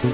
You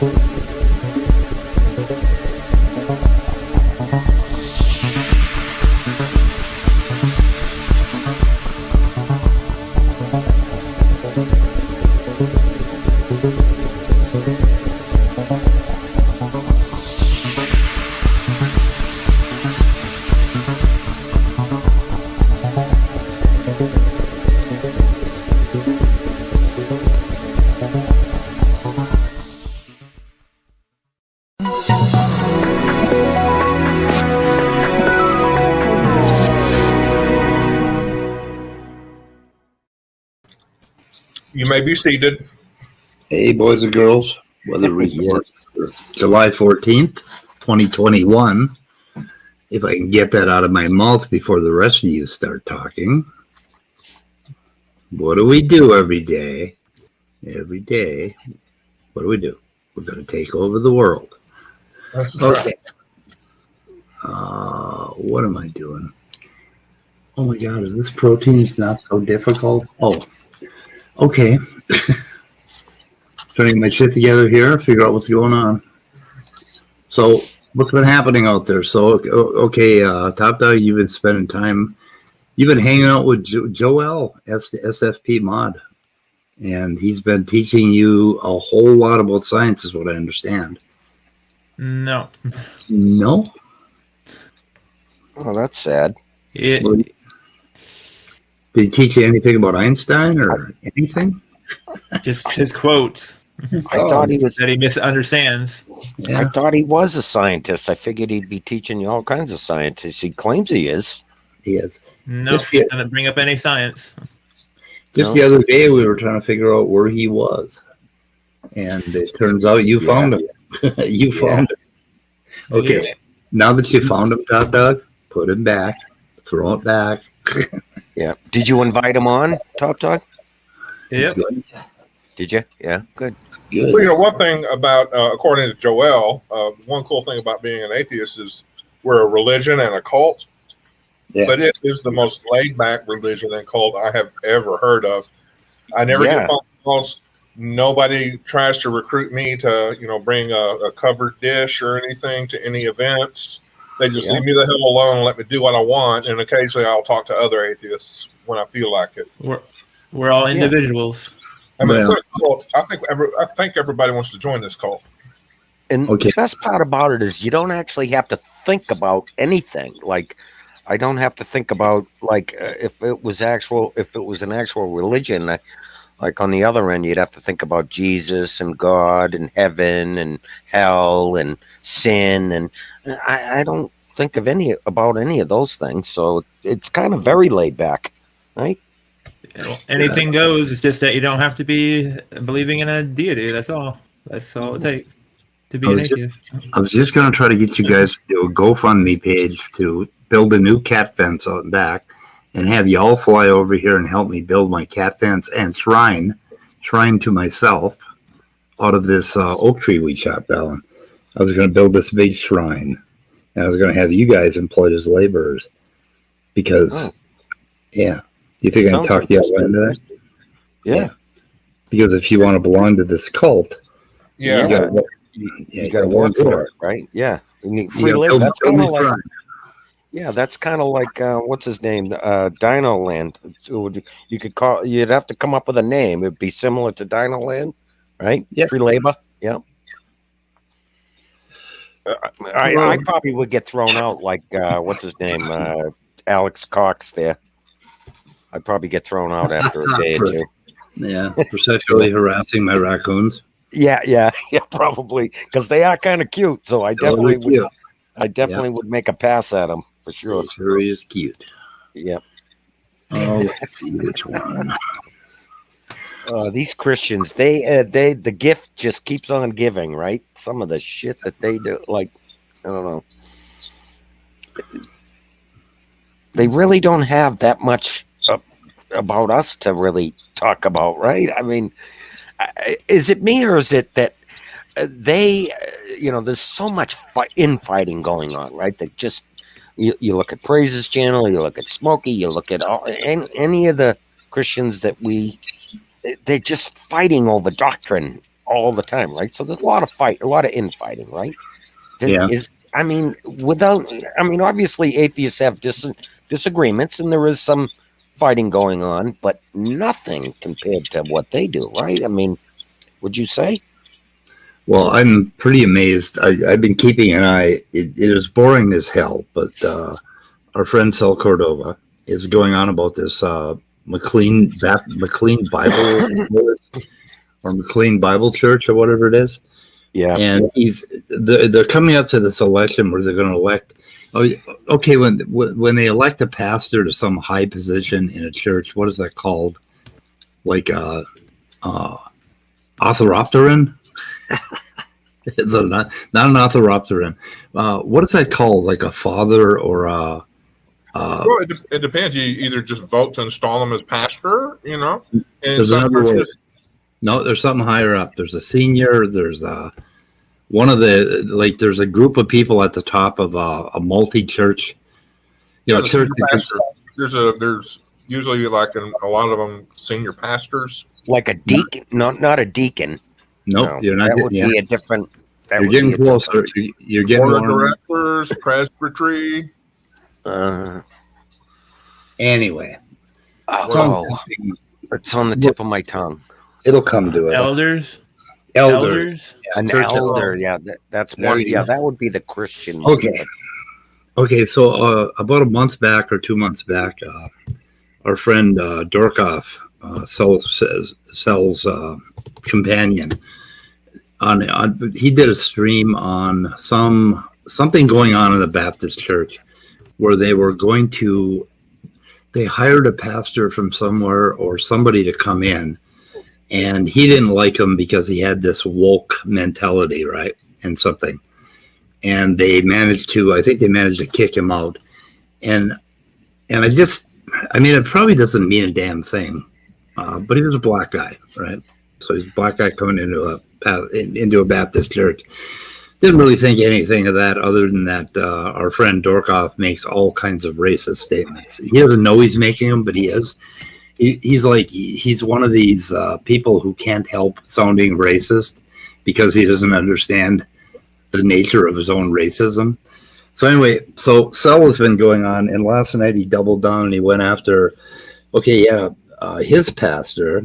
may be seated. Hey, boys and girls. Weather report for July 14th, 2021. If I can get that out of my mouth before the rest of you start talking. What do we do every day? Every day, what do we do? We're going to take over the world. That's Okay. right. What am I doing? Oh my God, is this protein's not so difficult? Oh, okay. Putting my shit together here, figure out what's going on. So, what's been happening out there? So, okay, Top Dog, you've been spending time, you've been hanging out with Joel, SFP mod, and he's been teaching you a whole lot about science, is what I understand. No. No? Oh, that's sad. Did he teach you anything about Einstein or anything? Just his quotes. I thought he was. That he misunderstands. Yeah. I thought he was a scientist. I figured he'd be teaching you all kinds of scientists. He claims he is. He is. No, he doesn't bring up any science. Just the other day, we were trying to figure out where he was, and it turns out you found him. You found him. Okay, now that you found him, Top Dog, put him back, throw it back. Yeah. Did you invite him on, Top Dog? Yep. Did you? Yeah. Good. Well, you know, one thing about, according to Joel, one cool thing about being an atheist is we're a religion and a cult, but it is the most laid-back religion and cult I have ever heard of. I never get phone calls. Nobody tries to recruit me to, you know, bring a covered dish or anything to any events. They just leave me the hell alone and let me do what I want. And occasionally I'll talk to other atheists when I feel like it. We're all individuals. I mean, it's a cult. I think everybody wants to join this cult. And the best part about it is you don't actually have to think about anything. Like, I don't have to think about, like, if it was an actual religion. Like on the other end, you'd have to think about Jesus and God and heaven and hell and sin, and I don't think of about any of those things. So it's kind of very laid back, right? Anything goes. It's just that you don't have to be believing in a deity. That's all. That's all it takes to be an atheist. I was just going to try to get you guys to do a GoFundMe page to build a new cat fence out back, and have you all fly over here and help me build my cat fence and shrine to myself out of this oak tree we chopped down. I was going to build this big shrine, and I was going to have you guys employed as laborers because, you think I can talk you out into that? Yeah. Because if you want to belong to this cult, you got to work for it, right? Yeah. You need free labor. That's kind of like. Yeah, that's kind of like what's his name, Dino Land. You could call. You'd have to come up with a name. It'd be similar to Dino Land, right? Yeah, free labor. Yeah. I probably would get thrown out like what's his name, Alex Cox. There, I'd probably get thrown out after a day or two. Yeah, for sexually harassing my raccoons. Yeah, probably because they are kind of cute. So I definitely would. I definitely would make a pass at him for sure. Sure is cute. Yep. Oh, let's see which one. These Christians, the gift just keeps on giving, right? Some of the shit that they do, like, I don't know. They really don't have that much about us to really talk about, right? I mean, is it me or is it that they, there's so much infighting going on, right? That just, you look at Praise's channel, you look at Smokey, you look at any of the Christians that they're just fighting over doctrine all the time, right? So there's a lot of infighting, right? Yeah. Obviously atheists have disagreements, and there is some fighting going on, but nothing compared to what they do, right? I mean, would you say? Well, I'm pretty amazed. I've been keeping an eye. It is boring as hell, but our friend Sal Cordova is going on about this McLean Bible or McLean Bible Church or whatever it is. Yeah. And they're coming up to this election where they're going to elect. Okay, when they elect a pastor to some high position in a church, what is that called? Like Orthopteron? It's not an Orthopteron. What is that called? Like a father or a... well, it depends. You either just vote to install them as pastor, and there's another way. No, there's something higher up. There's a senior. There's one of the there's a group of people at the top of a multi-church. Church. There's usually like a lot of them senior pastors. Like a deacon, not a deacon. Nope, no, you're not. That would be a different. You're getting closer. You're getting board of directors, presbytery. Anyway, it's on the tip of my tongue. It'll come to us. Elders. An elder. Yeah, that's one. Yeah, that would be the Christian. Okay. So about a month back or 2 months back, our friend Dorkoff, Sel's companion, he did a stream on something going on in the Baptist church where they hired a pastor from somewhere or somebody to come in, and he didn't like him because he had this woke mentality, right? And they managed to kick him out. And it probably doesn't mean a damn thing, but he was a black guy, right? So he's a black guy coming into a Baptist church. Didn't really think anything of that other than that our friend Dorkoff makes all kinds of racist statements. He doesn't know he's making them, but he is. He's one of these people who can't help sounding racist because he doesn't understand the nature of his own racism. So anyway, Sel has been going on, and last night he doubled down and he went after, his pastor,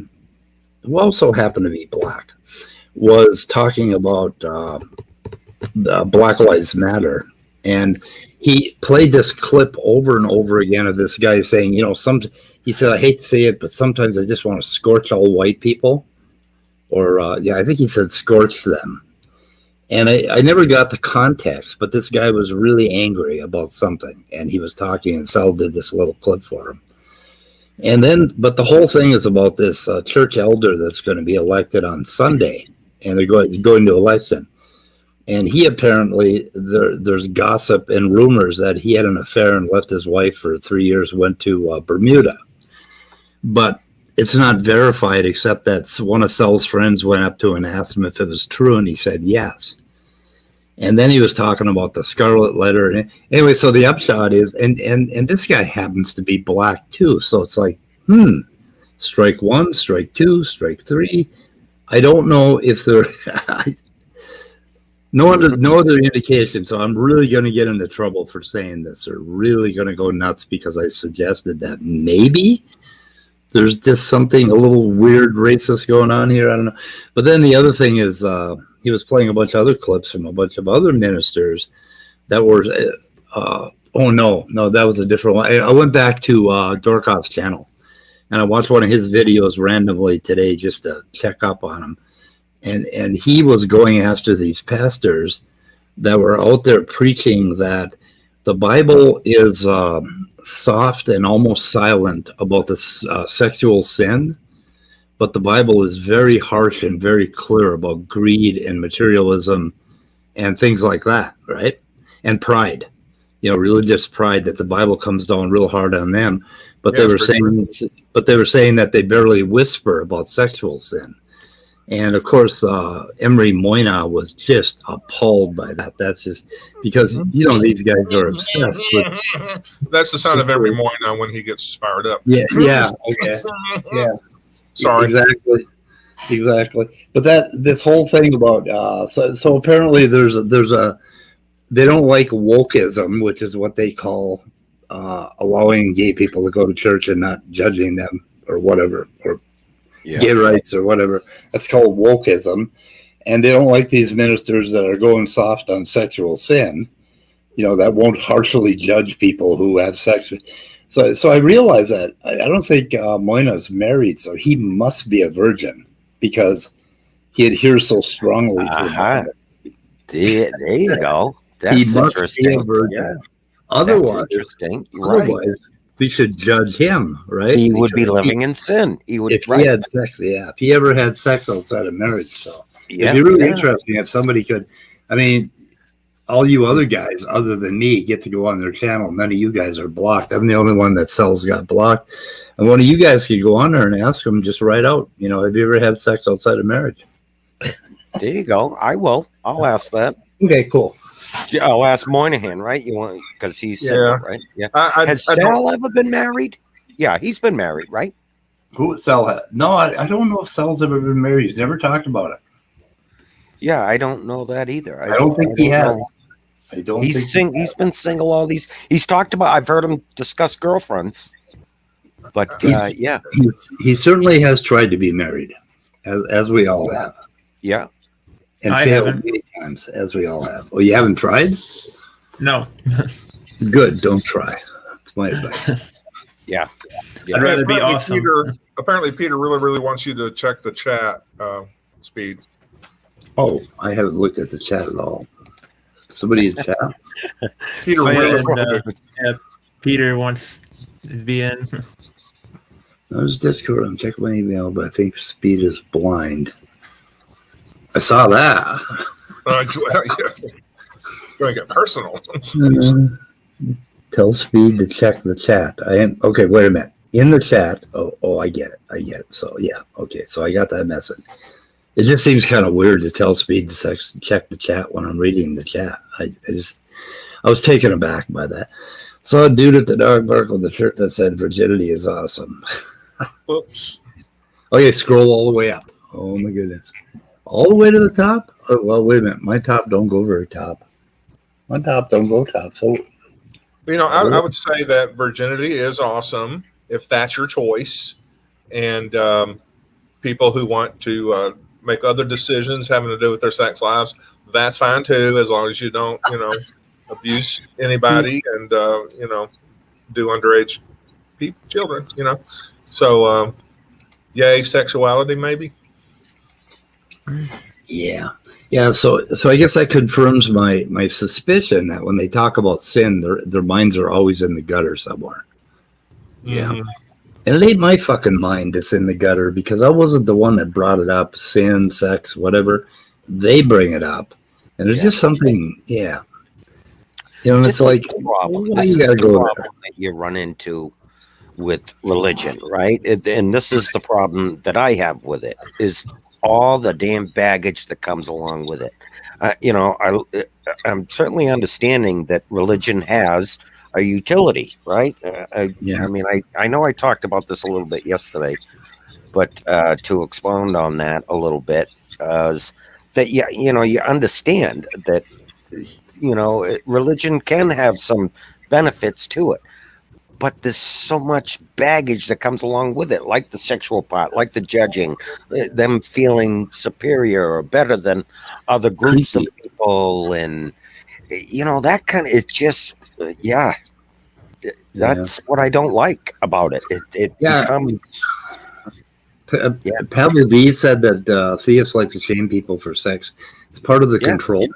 who also happened to be black, was talking about the Black Lives Matter, and he played this clip over and over again of this guy saying, he said, I hate to say it, but sometimes I just want to scorch all white people, or I think he said scorch them. And I never got the context, but this guy was really angry about something, and he was talking, and Sal did this little clip for him. But the whole thing is about this church elder that's going to be elected on Sunday, and they're going to election. And he apparently, there's gossip and rumors that he had an affair and left his wife for 3 years, went to Bermuda. But it's not verified, except that one of Sel's friends went up to him and asked him if it was true, and he said yes. And then he was talking about the Scarlet Letter. And anyway, so the upshot is, and this guy happens to be black too. So it's like, strike one, strike two, strike three. I don't know if there, no other indication. So I'm really going to get into trouble for saying this. They're really going to go nuts because I suggested that maybe there's just something a little weird racist going on here. I don't know. But then the other thing is, he was playing a bunch of other clips from a bunch of other ministers that were, that was a different one. I went back to Dorkoff's channel, and I watched one of his videos randomly today just to check up on him. And he was going after these pastors that were out there preaching that the Bible is soft and almost silent about the sexual sin, but the Bible is very harsh and very clear about greed and materialism and things like that, right? And pride, religious pride, that the Bible comes down real hard on them. But they were saying that they barely whisper about sexual sin. And of course, Emery Moyna was just appalled by that. That's just because, these guys are obsessed with. That's the sound of Emery Moyna when he gets fired up. Yeah. Okay. Yeah. Sorry. Exactly. Exactly. But this whole thing about so apparently there's a they don't like wokeism, which is what they call allowing gay people to go to church and not judging them or whatever, or gay rights or whatever. That's called wokeism. And they don't like these ministers that are going soft on sexual sin, that won't harshly judge people who have sex. So I realize that I don't think Moyna's married, so he must be a virgin because he adheres so strongly to the Bible. There you go. That's he must interesting. Be a virgin. Yeah. Otherwise, Right. We should judge him, right? He would be living in sin. He would. If he had sex, if he ever had sex outside of marriage, so it'd be really interesting if somebody could. I mean, all you other guys, other than me, get to go on their channel. None of you guys are blocked. I'm the only one that got blocked. And one of you guys could go on there and ask them, just write out, have you ever had sex outside of marriage? There you go. I will. I'll ask that. Okay, cool. I'll ask Moynihan, right? You want because he's single, right? Yeah. Has Sal ever been married? Yeah, he's been married, right? Who Sal? No, I don't know if Sal's ever been married. He's never talked about it. Yeah, I don't know that either. I don't think he has. I don't. He's been single all these. He's talked about. I've heard him discuss girlfriends, but he certainly has tried to be married, as we all have. Yeah. And failed many times, as we all have. Oh, you haven't tried? No. Good. Don't try. That's my advice. Yeah. I'd rather be awesome. Apparently, Peter really wants you to check the chat speed. Oh, I haven't looked at the chat at all. Somebody in chat? Peter Peter wants to be in. There's Discord. I'm checking my email, but I think Speed is blind. I saw that. Going to get personal. Tell Speed to check the chat. Okay. Wait a minute. In the chat. Oh, I get it. So yeah. Okay. So I got that message. It just seems kind of weird to tell Speed to check the chat when I'm reading the chat. I was taken aback by that. Saw a dude at the dog park with the shirt that said "Virginity is awesome." Whoops. Okay, scroll all the way up. Oh my goodness. All the way to the top? Oh, well, wait a minute. My top don't go very top. My top don't go top. So, I would say that virginity is awesome if that's your choice. And people who want to make other decisions having to do with their sex lives, that's fine too, as long as you don't, abuse anybody and, do underage children, So, yay, sexuality maybe. Yeah. So I guess that confirms my suspicion that when they talk about sin, their minds are always in the gutter somewhere. Yeah. Mm-hmm. And it ain't my fucking mind that's in the gutter because I wasn't the one that brought it up. Sin, sex, whatever. They bring it up. And it's just something, And it's like, this is the problem that you run into with religion, right? And this is the problem that I have with it, is all the damn baggage that comes along with it. I'm certainly understanding that religion has a utility, right? I mean, I know I talked about this a little bit yesterday, but to expound on that a little bit, is that you understand that religion can have some benefits to it. But there's so much baggage that comes along with it, like the sexual part, like the judging, them feeling superior or better than other groups of people. And, that kind of, it's just, that's what I don't like about it. It becomes... Pavel D said that theists like to shame people for sex. It's part of the control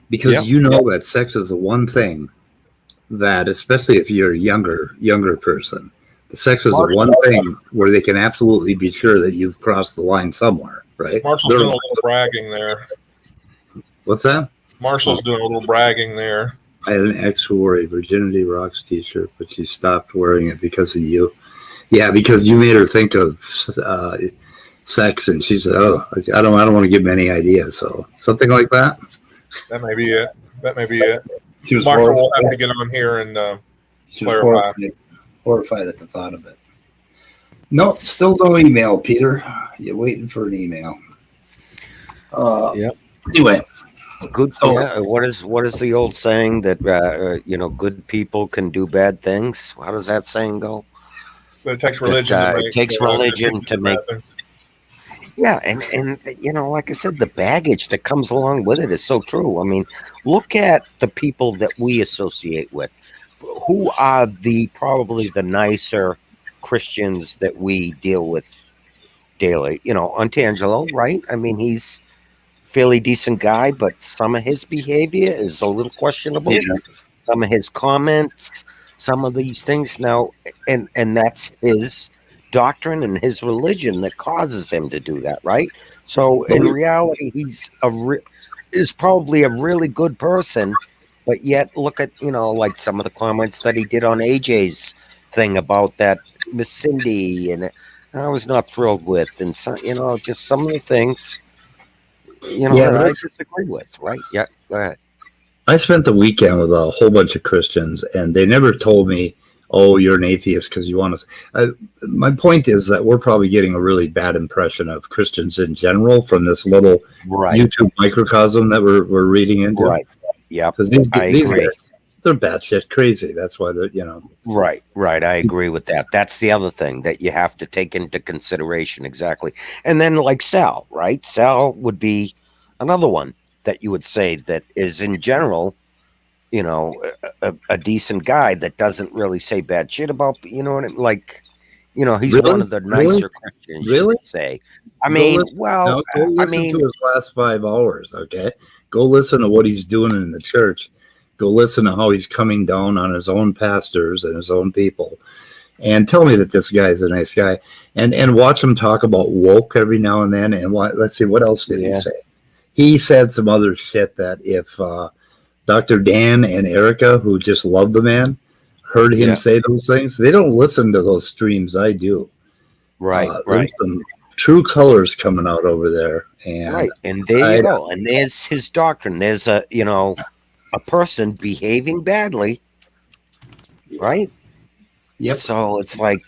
because that sex is the one thing that, especially if you're a younger person, the sex is the one thing where they can absolutely be sure that you've crossed the line somewhere, right? Marshall's doing a little bragging there. What's that? Marshall's doing a little bragging there. I had an ex who wore a Virginity Rocks t-shirt, but she stopped wearing it because of you. Yeah, because you made her think of sex, and she said, "Oh, I don't want to give them any ideas." So something like that. That may be it. Marshall will have to get on here and clarify. Horrified at the thought of it. No, still no email, Peter. You're waiting for an email. Yeah. Anyway, Good. so Yeah. What is the old saying that good people can do bad things? How does that saying go? But it takes That religion to it make takes good religion people to do make. bad things. Yeah, and like I said, the baggage that comes along with it is so true. I mean, look at the people that we associate with. Who are probably the nicer Christians that we deal with daily? Antangelo, right? I mean, he's a fairly decent guy, but some of his behavior is a little questionable. yeah, Some of his comments, some of these things now, and that's his doctrine and his religion that causes him to do that, right? So in reality, he's is probably a really good person, but yet look at like some of the comments that he did on AJ's thing about that Miss Cindy, and I was not thrilled with, and so, just some of the things yeah. that But I disagree with, right? Yeah, go ahead. I spent the weekend with a whole bunch of Christians, and they never told me, "Oh, you're an atheist because you want to." My point is that we're probably getting a really bad impression of Christians in general from this little Right, YouTube microcosm that we're reading into. right. Yep, Because I these agree. guys, they're batshit crazy. That's why they're Right, right. I agree with that. That's the other thing that you have to take into consideration. Exactly. And then, like Sal, right? Sal would be another one that you would say that is, in general, a decent guy that doesn't really say bad shit about, what I mean? Like, he's one really, of the really, nicer Christians, you really. could say. I Go mean, listen. well, No, go I listen to mean, his last 5 hours. Okay, go listen to what he's doing in the church. Go listen to how he's coming down on his own pastors and his own people, and tell me that this guy's a nice guy. And watch him talk about woke every now and then. And let's see, what else did he yeah, say? He said some other shit that if Dr. Dan and Erica, who just love the man, heard him yeah, say those things, they don't listen to those streams I do. right, There's right. some true colors coming out over there, and Right. And there you go. And there's his doctrine. There's a person behaving badly, right? yep. So it's like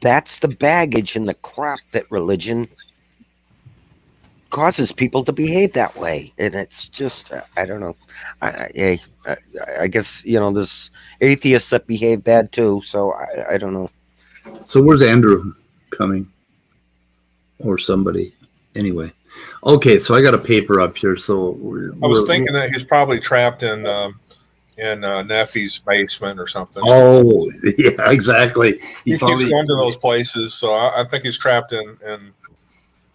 that's the baggage and the crap that religion causes people to behave that way, and it's just I don't know. I guess there's atheists that behave bad too. So I don't know. So where's Andrew coming, or somebody? Anyway, okay. So I got a paper up here. So I was thinking that he's probably trapped in Neffy's basement or something. Oh, yeah, exactly. He keeps going to those places, so I think he's trapped in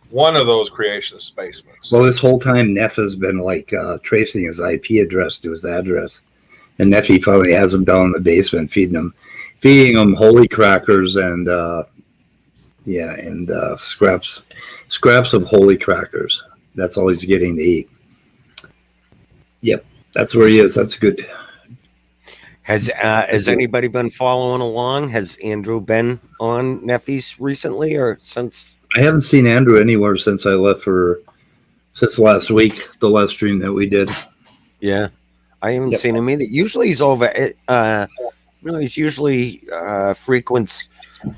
one of those creationist basements. Well, this whole time, Neff has been like tracing his IP address to his address, and Neffy finally has him down in the basement feeding him holy crackers and scraps of holy crackers. That's all he's getting to eat. Yep, that's where he is. That's good. Has anybody been following along? Has Andrew been on Neffy's recently or since? I haven't seen Andrew anywhere since I left since last week, the last stream that we did. Yeah, I haven't seen him either. Usually he's over. He's usually frequents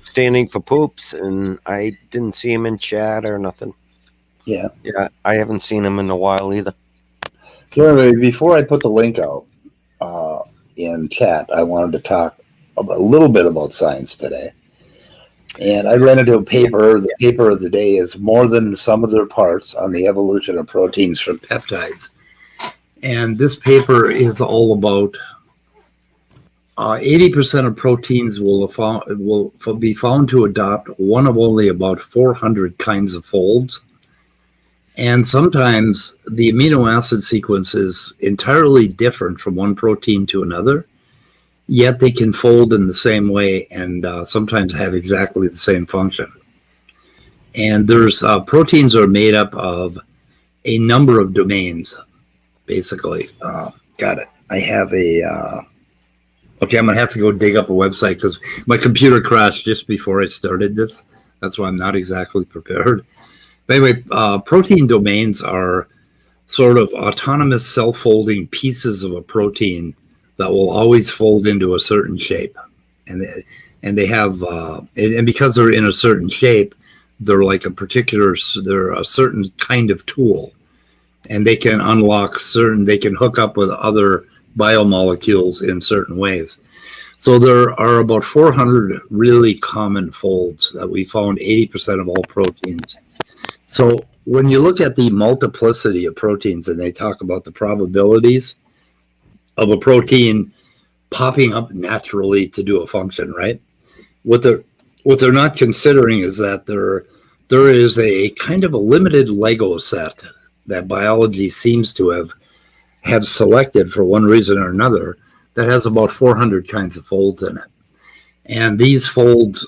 standing for poops, and I didn't see him in chat or nothing. Yeah, I haven't seen him in a while either. So anyway, before I put the link out in chat, I wanted to talk a little bit about science today. And I ran into a paper. The paper of the day is More Than the Sum of Their Parts on the Evolution of Proteins from Peptides. And this paper is all about 80% of proteins will be found to adopt one of only about 400 kinds of folds. And sometimes the amino acid sequence is entirely different from one protein to another, yet they can fold in the same way and sometimes have exactly the same function. And there's proteins are made up of a number of domains, basically. Got it. I have a... Okay, I'm going to have to go dig up a website because my computer crashed just before I started this. That's why I'm not exactly prepared. But anyway, protein domains are sort of autonomous self-folding pieces of a protein that will always fold into a certain shape. And and they have, and because they're in a certain shape, they're like they're a certain kind of tool, and they can they can hook up with other biomolecules in certain ways. So there are about 400 really common folds that we found 80% of all proteins. So when you look at the multiplicity of proteins and they talk about the probabilities of a protein popping up naturally to do a function, right? What they're not considering is that there is a kind of a limited Lego set that biology seems to have selected for one reason or another that has about 400 kinds of folds in it. And these folds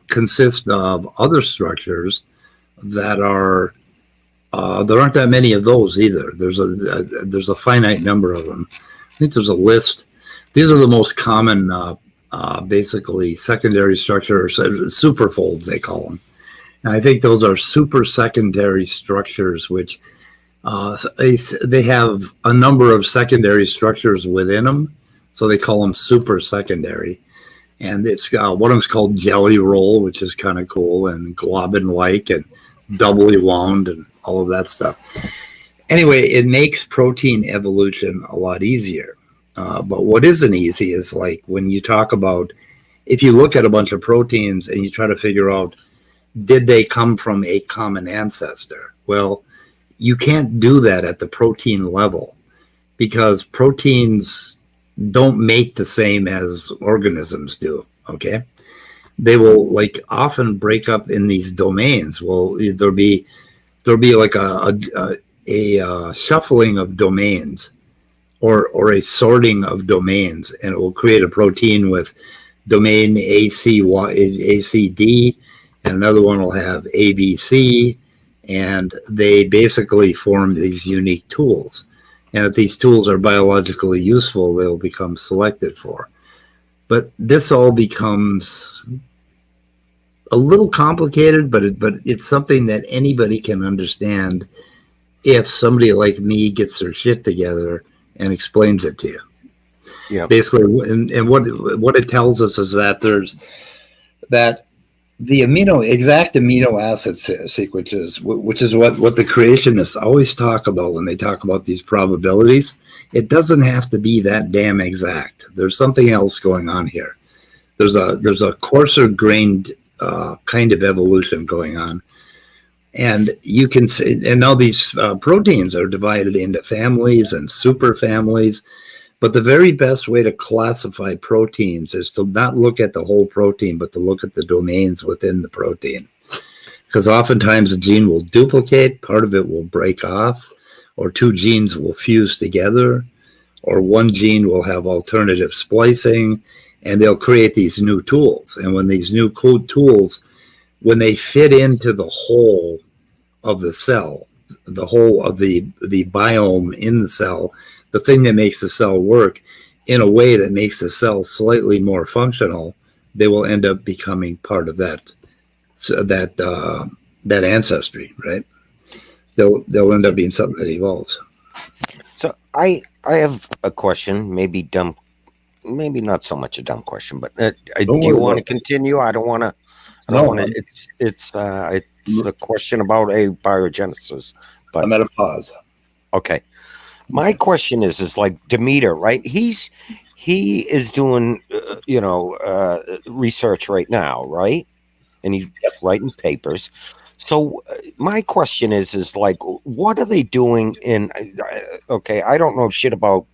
consist of other structures that are, there aren't that many of those either. There's a finite number of them. I think there's a list. These are the most common, basically secondary structures, superfolds they call them. And I think those are super secondary structures, which they have a number of secondary structures within them. So they call them super secondary. And it's one of them's called jelly roll, which is kind of cool, and globin-like and doubly wound and all of that stuff. Anyway, it makes protein evolution a lot easier. But what isn't easy is like when you talk about, if you look at a bunch of proteins and you try to figure out, did they come from a common ancestor? Well, you can't do that at the protein level because proteins don't mate the same as organisms do, okay? They will like often break up in these domains. Well, there'll be like a shuffling of domains or a sorting of domains, and it will create a protein with domain ACD, and another one will have ABC, and they basically form these unique tools. And if these tools are biologically useful, they'll become selected for. But this all becomes a little complicated, but it's something that anybody can understand if somebody like me gets their shit together and explains it to you. Yeah. Basically, and what it tells us is that the exact amino acid sequences, which is what the creationists always talk about when they talk about these probabilities, it doesn't have to be that damn exact. There's something else going on here. There's a coarser grained kind of evolution going on, and you can see. And now these proteins are divided into families and super families. But the very best way to classify proteins is to not look at the whole protein, but to look at the domains within the protein. Because oftentimes a gene will duplicate, part of it will break off, or two genes will fuse together, or one gene will have alternative splicing, and they'll create these new tools. And when these new tools, when they fit into the whole of the cell, the whole of the biome in the cell, the thing that makes the cell work in a way that makes the cell slightly more functional, they will end up becoming part of that ancestry, right? They'll end up being something that evolves. So I have a question, maybe dumb, maybe not so much a dumb question, but do you want to continue? I don't want to. It's a question about abiogenesis. But I'm at a pause. Okay. My question is like Demeter, right? He is doing, research right now, right? And he's writing papers. So my question is like, what are they doing in? Okay, I don't know shit about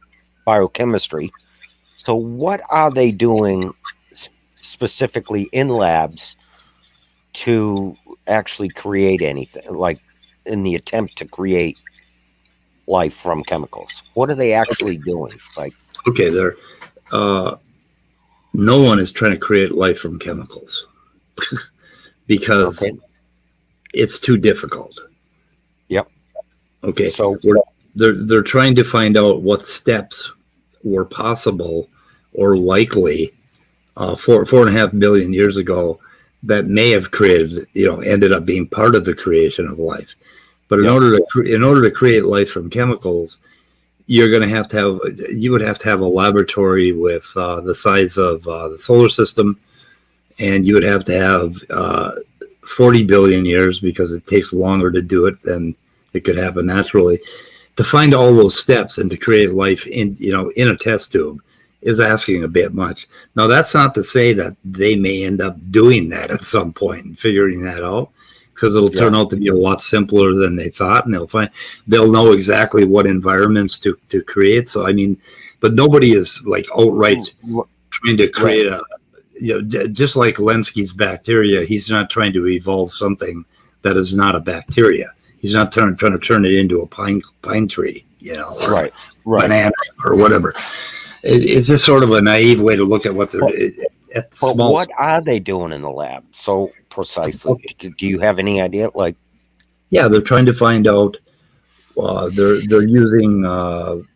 biochemistry. So what are they doing specifically in labs to actually create anything, like in the attempt to create life from chemicals? What are they actually doing? Like, okay, no one is trying to create life from chemicals because it's too difficult. Yep. Okay. So they're trying to find out what steps were possible or likely 4.5 billion years ago that may have created, ended up being part of the creation of life. But in order to create life from chemicals, you would have to have a laboratory with the size of the solar system, and you would have to have 40 billion years, because it takes longer to do it than it could happen naturally. To find all those steps and to create life in a test tube is asking a bit much. Now, that's not to say that they may end up doing that at some point and figuring that out, because it'll turn out to be a lot simpler than they thought, and they'll know exactly what environments to create. So, I mean, but nobody is like outright trying to create just like Lenski's bacteria. He's not trying to evolve something that is not a bacteria. He's not trying to turn it into a pine tree, or banana or whatever. It's just sort of a naive way to look at what they're. But what are they doing in the lab so precisely? Do you have any idea? They're trying to find out. They're using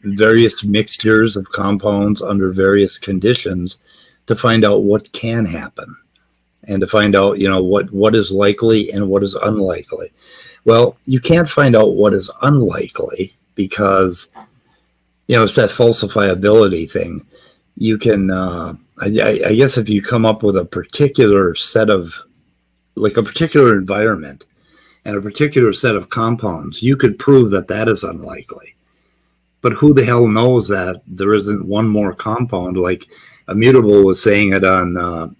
various mixtures of compounds under various conditions to find out what can happen, and to find out what is likely and what is unlikely. Well, you can't find out what is unlikely because it's that falsifiability thing. You can, I guess, if you come up with a particular set of, like a particular environment and a particular set of compounds, you could prove that is unlikely. But who the hell knows that there isn't one more compound? Like Immutable was saying it on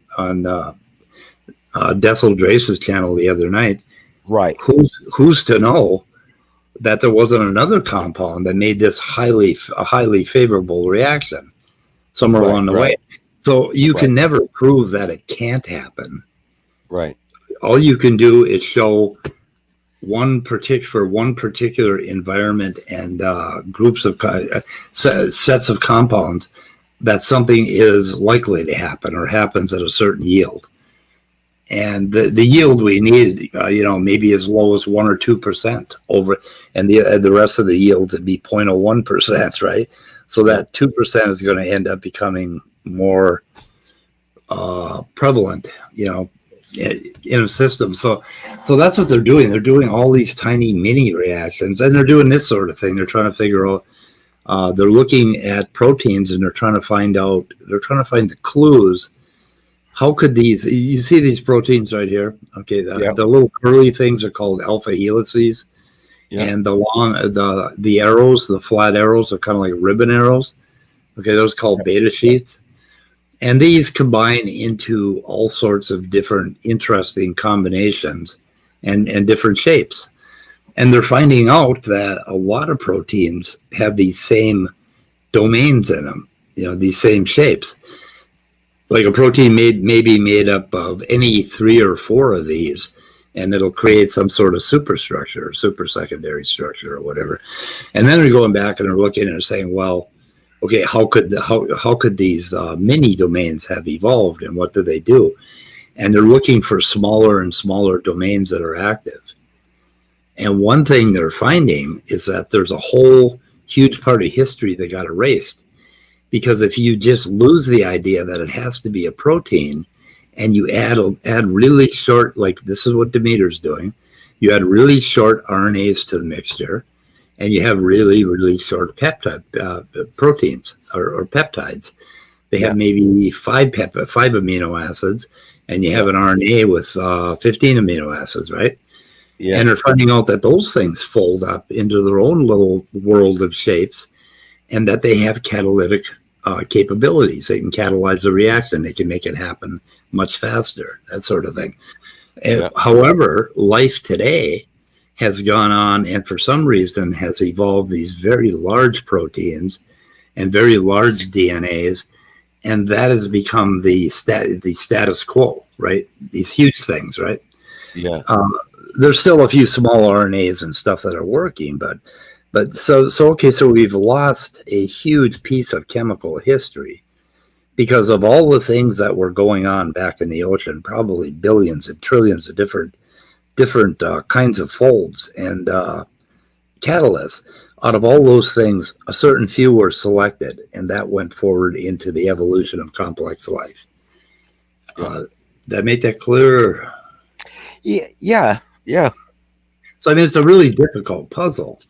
Dessel Drace's channel the other night. Right. Who's to know that there wasn't another compound that made this a highly favorable reaction somewhere along the way? So you can never prove that it can't happen. Right. All you can do is show one particular environment and groups of sets of compounds that something is likely to happen or happens at a certain yield. And the yield we need, maybe as low as 1 or 2% over, and the rest of the yield to be 0.01%, right? So that 2% is going to end up becoming more prevalent, in a system. So that's what they're doing. They're doing all these tiny mini reactions, and they're doing this sort of thing. They're trying to figure out. They're looking at proteins, and they're trying to find the clues. How could you see these proteins right here? Okay, the little curly things are called alpha helices, and the arrows, the flat arrows, are kind of like ribbon arrows. Okay, those are called beta sheets, and these combine into all sorts of different interesting combinations and different shapes. And they're finding out that a lot of proteins have these same domains in them, these same shapes. Like a protein may be made up of any 3 or 4 of these, and it'll create some sort of superstructure or super secondary structure or whatever. And then they're going back and they're looking and they're saying, well, okay, how could these mini domains have evolved, and what do they do? And they're looking for smaller and smaller domains that are active. And one thing they're finding is that there's a whole huge part of history that got erased. Because if you just lose the idea that it has to be a protein, and you add really short, like this is what Demeter's doing, you add really short RNAs to the mixture, and you have really, really short peptide proteins or peptides. They have maybe 5 amino acids, and you have an RNA with 15 amino acids, right? Yeah. And they're finding out that those things fold up into their own little world of shapes, and that they have catalytic capabilities. They can catalyze the reaction. They can make it happen much faster, that sort of thing. However, life today has gone on, and for some reason has evolved these very large proteins and very large DNAs, and that has become the status quo, right? These huge things, right? Yeah. There's still a few small RNAs and stuff that are working, but so we've lost a huge piece of chemical history because of all the things that were going on back in the ocean, probably billions and trillions of different kinds of folds and catalysts. Out of all those things, a certain few were selected, and that went forward into the evolution of complex life. That made that clear? Yeah. So, I mean, it's a really difficult puzzle.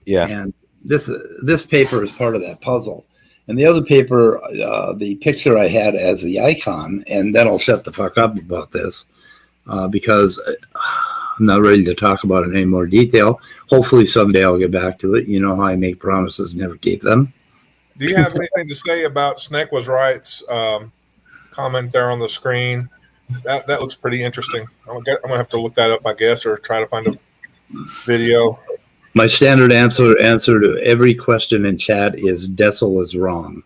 Yeah. And this paper is part of that puzzle. And the other paper, the picture I had as the icon, and then I'll shut the fuck up about this because I'm not ready to talk about it in any more detail. Hopefully someday I'll get back to it. You know how I make promises, never keep them. Do you have anything to say about Snake was Right's comment there on the screen? That looks pretty interesting. I'm gonna have to look that up, I guess, or try to find a video. My standard answer to every question in chat is Decil is wrong.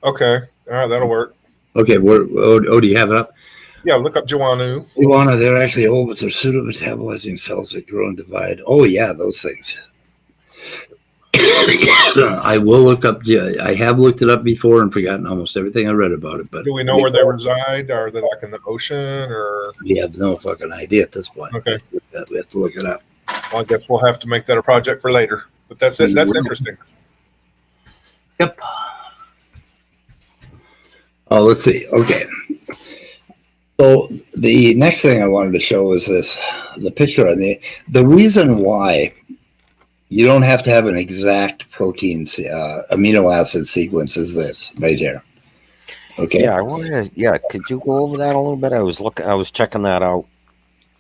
Okay, all right, that'll work. Okay, do you have it up? Yeah, look up Johannes. They're actually ovoids or pseudo-metabolizing cells that grow and divide. Oh yeah, those things. I will look up. I have looked it up before and forgotten almost everything I read about it. But do we know where they reside? Are they like in the ocean, or we have no fucking idea at this point? Okay, we have to look it up. Well, I guess we'll have to make that a project for later. But that's it. That's interesting. Yep. Oh, let's see. Okay. So the next thing I wanted to show is the picture on the reason why you don't have to have an exact protein amino acid sequence is this right here. Okay. Yeah, I wanted to. Yeah, could you go over that a little bit? I was checking that out.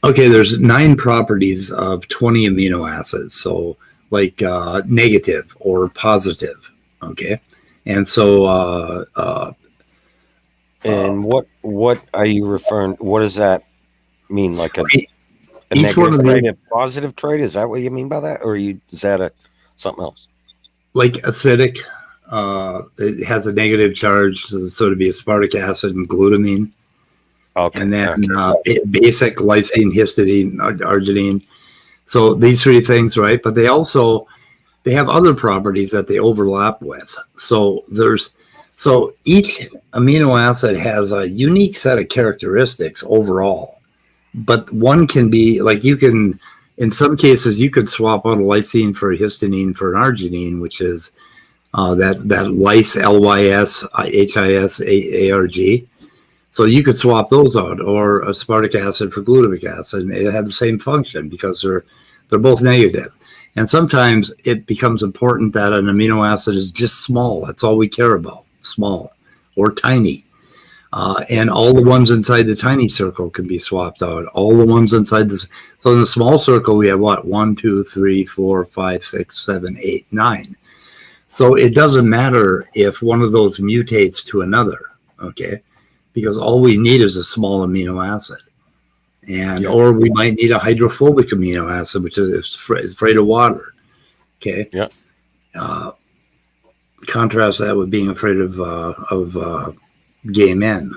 Okay, there's 9 properties of 20 amino acids. So like negative or positive. Okay, and so and what are you referring? What does that mean? Like a each one of the positive trait? Is that what you mean by that, or is that something else? Like acidic, it has a negative charge, so to be aspartic acid and glutamine. Okay. And then basic lysine, histidine, arginine. So these 3 things, right? But they have other properties that they overlap with. So each amino acid has a unique set of characteristics overall. But one can be like in some cases you could swap out a lysine for a histidine for an arginine, which is that lys, L-Y-S, H-I-S, A-R-G. So you could swap those out, or aspartic acid for glutamic acid, and it have the same function because they're both negative. And sometimes it becomes important that an amino acid is just small. That's all we care about, small or tiny. And all the ones inside the tiny circle can be swapped out. All the ones inside so in the small circle we have what? 1, 2, 3, 4, 5, 6, 7, 8, 9. So it doesn't matter if one of those mutates to another, okay? Because all we need is a small amino acid. And or we might need a hydrophobic amino acid, which is afraid of water. Okay. Yeah. Contrast that with being afraid of gay men.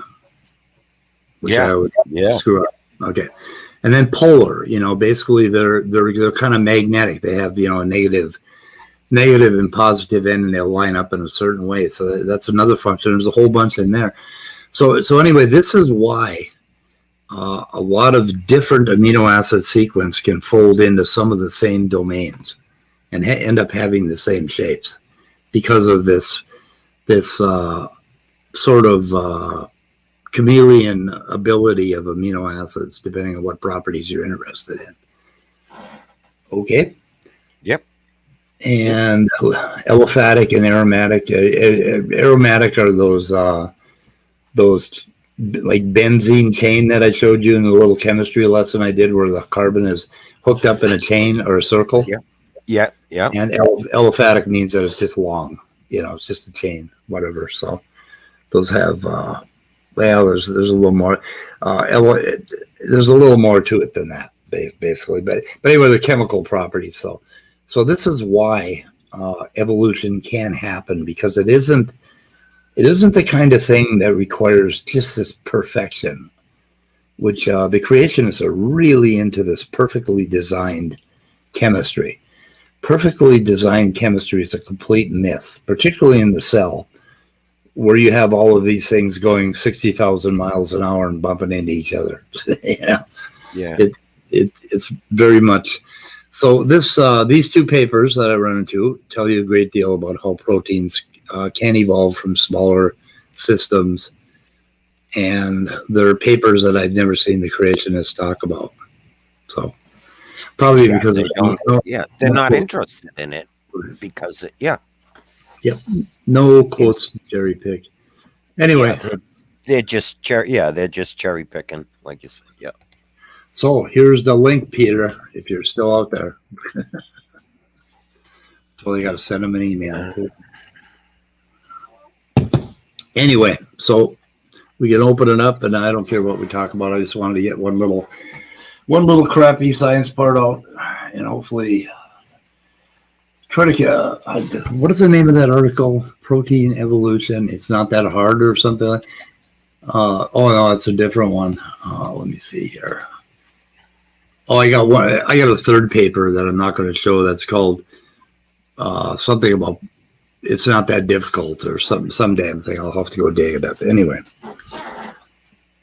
Which I would screw up. Okay. And then polar, basically they're kind of magnetic. They have, a negative and positive end, and they'll line up in a certain way. So that's another function. There's a whole bunch in there. So anyway, this is why a lot of different amino acid sequence can fold into some of the same domains and end up having the same shapes because of this sort of chameleon ability of amino acids, depending on what properties you're interested in. Okay. Yep. And aliphatic and aromatic. Aromatic are those like benzene chain that I showed you in the little chemistry lesson I did, where the carbon is hooked up in a chain or a circle. Yeah. And aliphatic means that it's just long. It's just a chain, whatever. So those have there's a little more there's a little more to it than that, basically. But anyway, they're chemical properties. So this is why evolution can happen, because it isn't the kind of thing that requires just this perfection, which the creationists are really into this perfectly designed chemistry. Perfectly designed chemistry is a complete myth, particularly in the cell, where you have all of these things going 60,000 miles an hour and bumping into each other. Yeah. It's very much. So these 2 papers that I run into tell you a great deal about how proteins can evolve from smaller systems, and there are papers that I've never seen the creationists talk about. So probably because they're not interested in it because Yep. No quotes to cherry pick. Anyway. Yeah, they're just cherry picking, like you said. Yeah. So here's the link, Peter, if you're still out there. So you got to send them an email too. Anyway, so we can open it up, and I don't care what we talk about. I just wanted to get one little crappy science part out, and hopefully try to get. What is the name of that article? Protein evolution. It's not that hard, or something like. Oh no, it's a different one. Let me see here. Oh, I got one. I got a third paper that I'm not going to show. That's called something about it's not that difficult or some damn thing. I'll have to go dig it up. Anyway,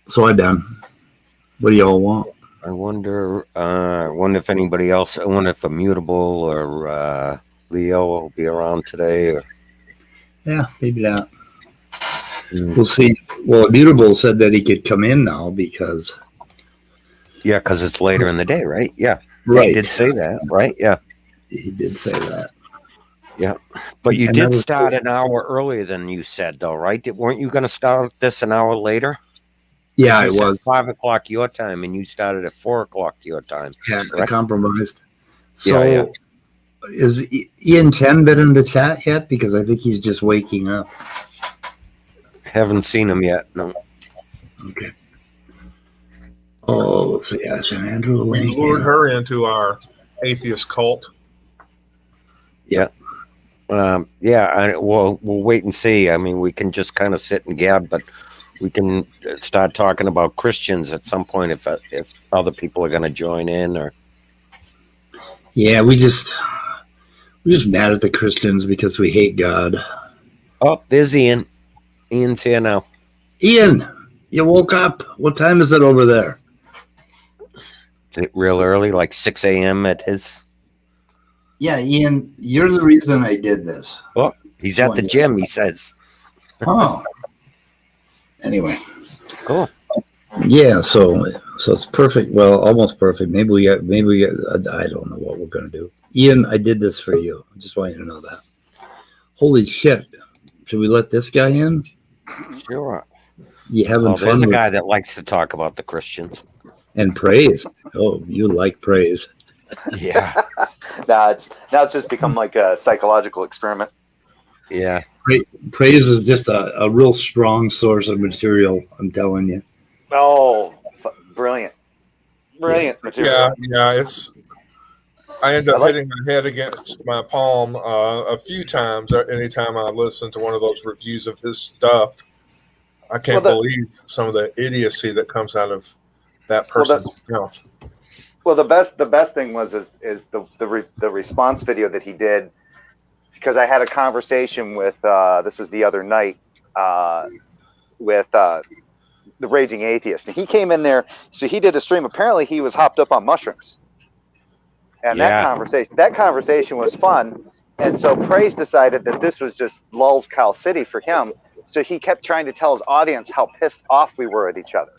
so I'm done. What do y'all want? I wonder if anybody else. I wonder if Immutable or Leo will be around today. Or yeah, maybe not. We'll see. Well, Immutable said that he could come in now because. Yeah, because it's later in the day, right? Yeah, right. He did say that, right? Yeah, he did say that. Yeah, but you did start an hour earlier than you said, though, right? Weren't you going to start this an hour later? Yeah, it was 5 o'clock your time, and you started at 4 o'clock your time. Yeah, I compromised. So, yeah. Is Ian 10 been in the chat yet? Because I think he's just waking up. Haven't seen him yet. No. Okay. Oh, let's see. Andrew. We lured her into our atheist cult. Yeah. We'll wait and see. I mean, we can just kind of sit and gab, but we can start talking about Christians at some point if other people are going to join in. Or yeah, we're just mad at the Christians because we hate God. Oh, there's Ian. Ian's here now. Ian, you woke up. What time is it over there? Is it real early, like 6 a.m. at his? Yeah, Ian, you're the reason I did this. Oh, he's at the gym, he says. Oh. Anyway. Cool. Yeah, so it's perfect. Well, almost perfect. Maybe we get. I don't know what we're gonna do. Ian, I did this for you. I just want you to know that. Holy shit! Should we let this guy in? Sure. You having fun? There's a guy that likes to talk about the Christians and praise. Oh, you like praise? Yeah. now it's just become like a psychological experiment. Yeah. Praise is just a real strong source of material. I'm telling you. Oh, brilliant material. Yeah. I end up hitting my head against my palm a few times. Anytime I listen to one of those reviews of his stuff, I can't believe some of the idiocy that comes out of that person's mouth. Well, the best thing was the response video that he did, because I had a conversation with this was the other night with the Raging Atheist, and he came in there. So he did a stream. Apparently, he was hopped up on mushrooms, and that conversation was fun. And so Praise decided that this was just lulz Cal City for him. So he kept trying to tell his audience how pissed off we were at each other.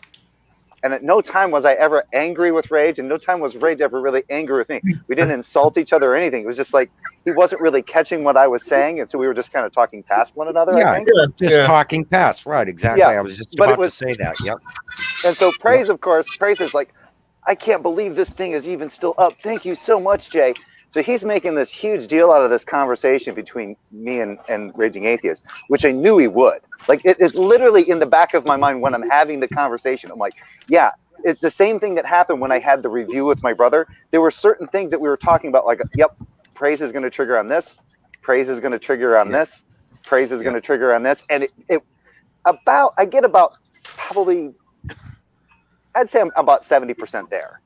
And at no time was I ever angry with Rage, and no time was Rage ever really angry with me. We didn't insult each other or anything. It was just like he wasn't really catching what I was saying, and so we were just kind of talking past one another. Yeah, I think. Talking past, right? Exactly. Yeah, I was just about to say that. Yep. And so Praise, of course, Praise is like, I can't believe this thing is even still up. Thank you so much, Jay. So he's making this huge deal out of this conversation between me and Raging Atheist, which I knew he would. Like, it is literally in the back of my mind when I'm having the conversation. I'm like, yeah, it's the same thing that happened when I had the review with my brother. There were certain things that we were talking about, like, yep, Praise is going to trigger on this. Praise is going to trigger on this. Praise is going to trigger on this. And I get about probably, I'd say I'm about 70% there,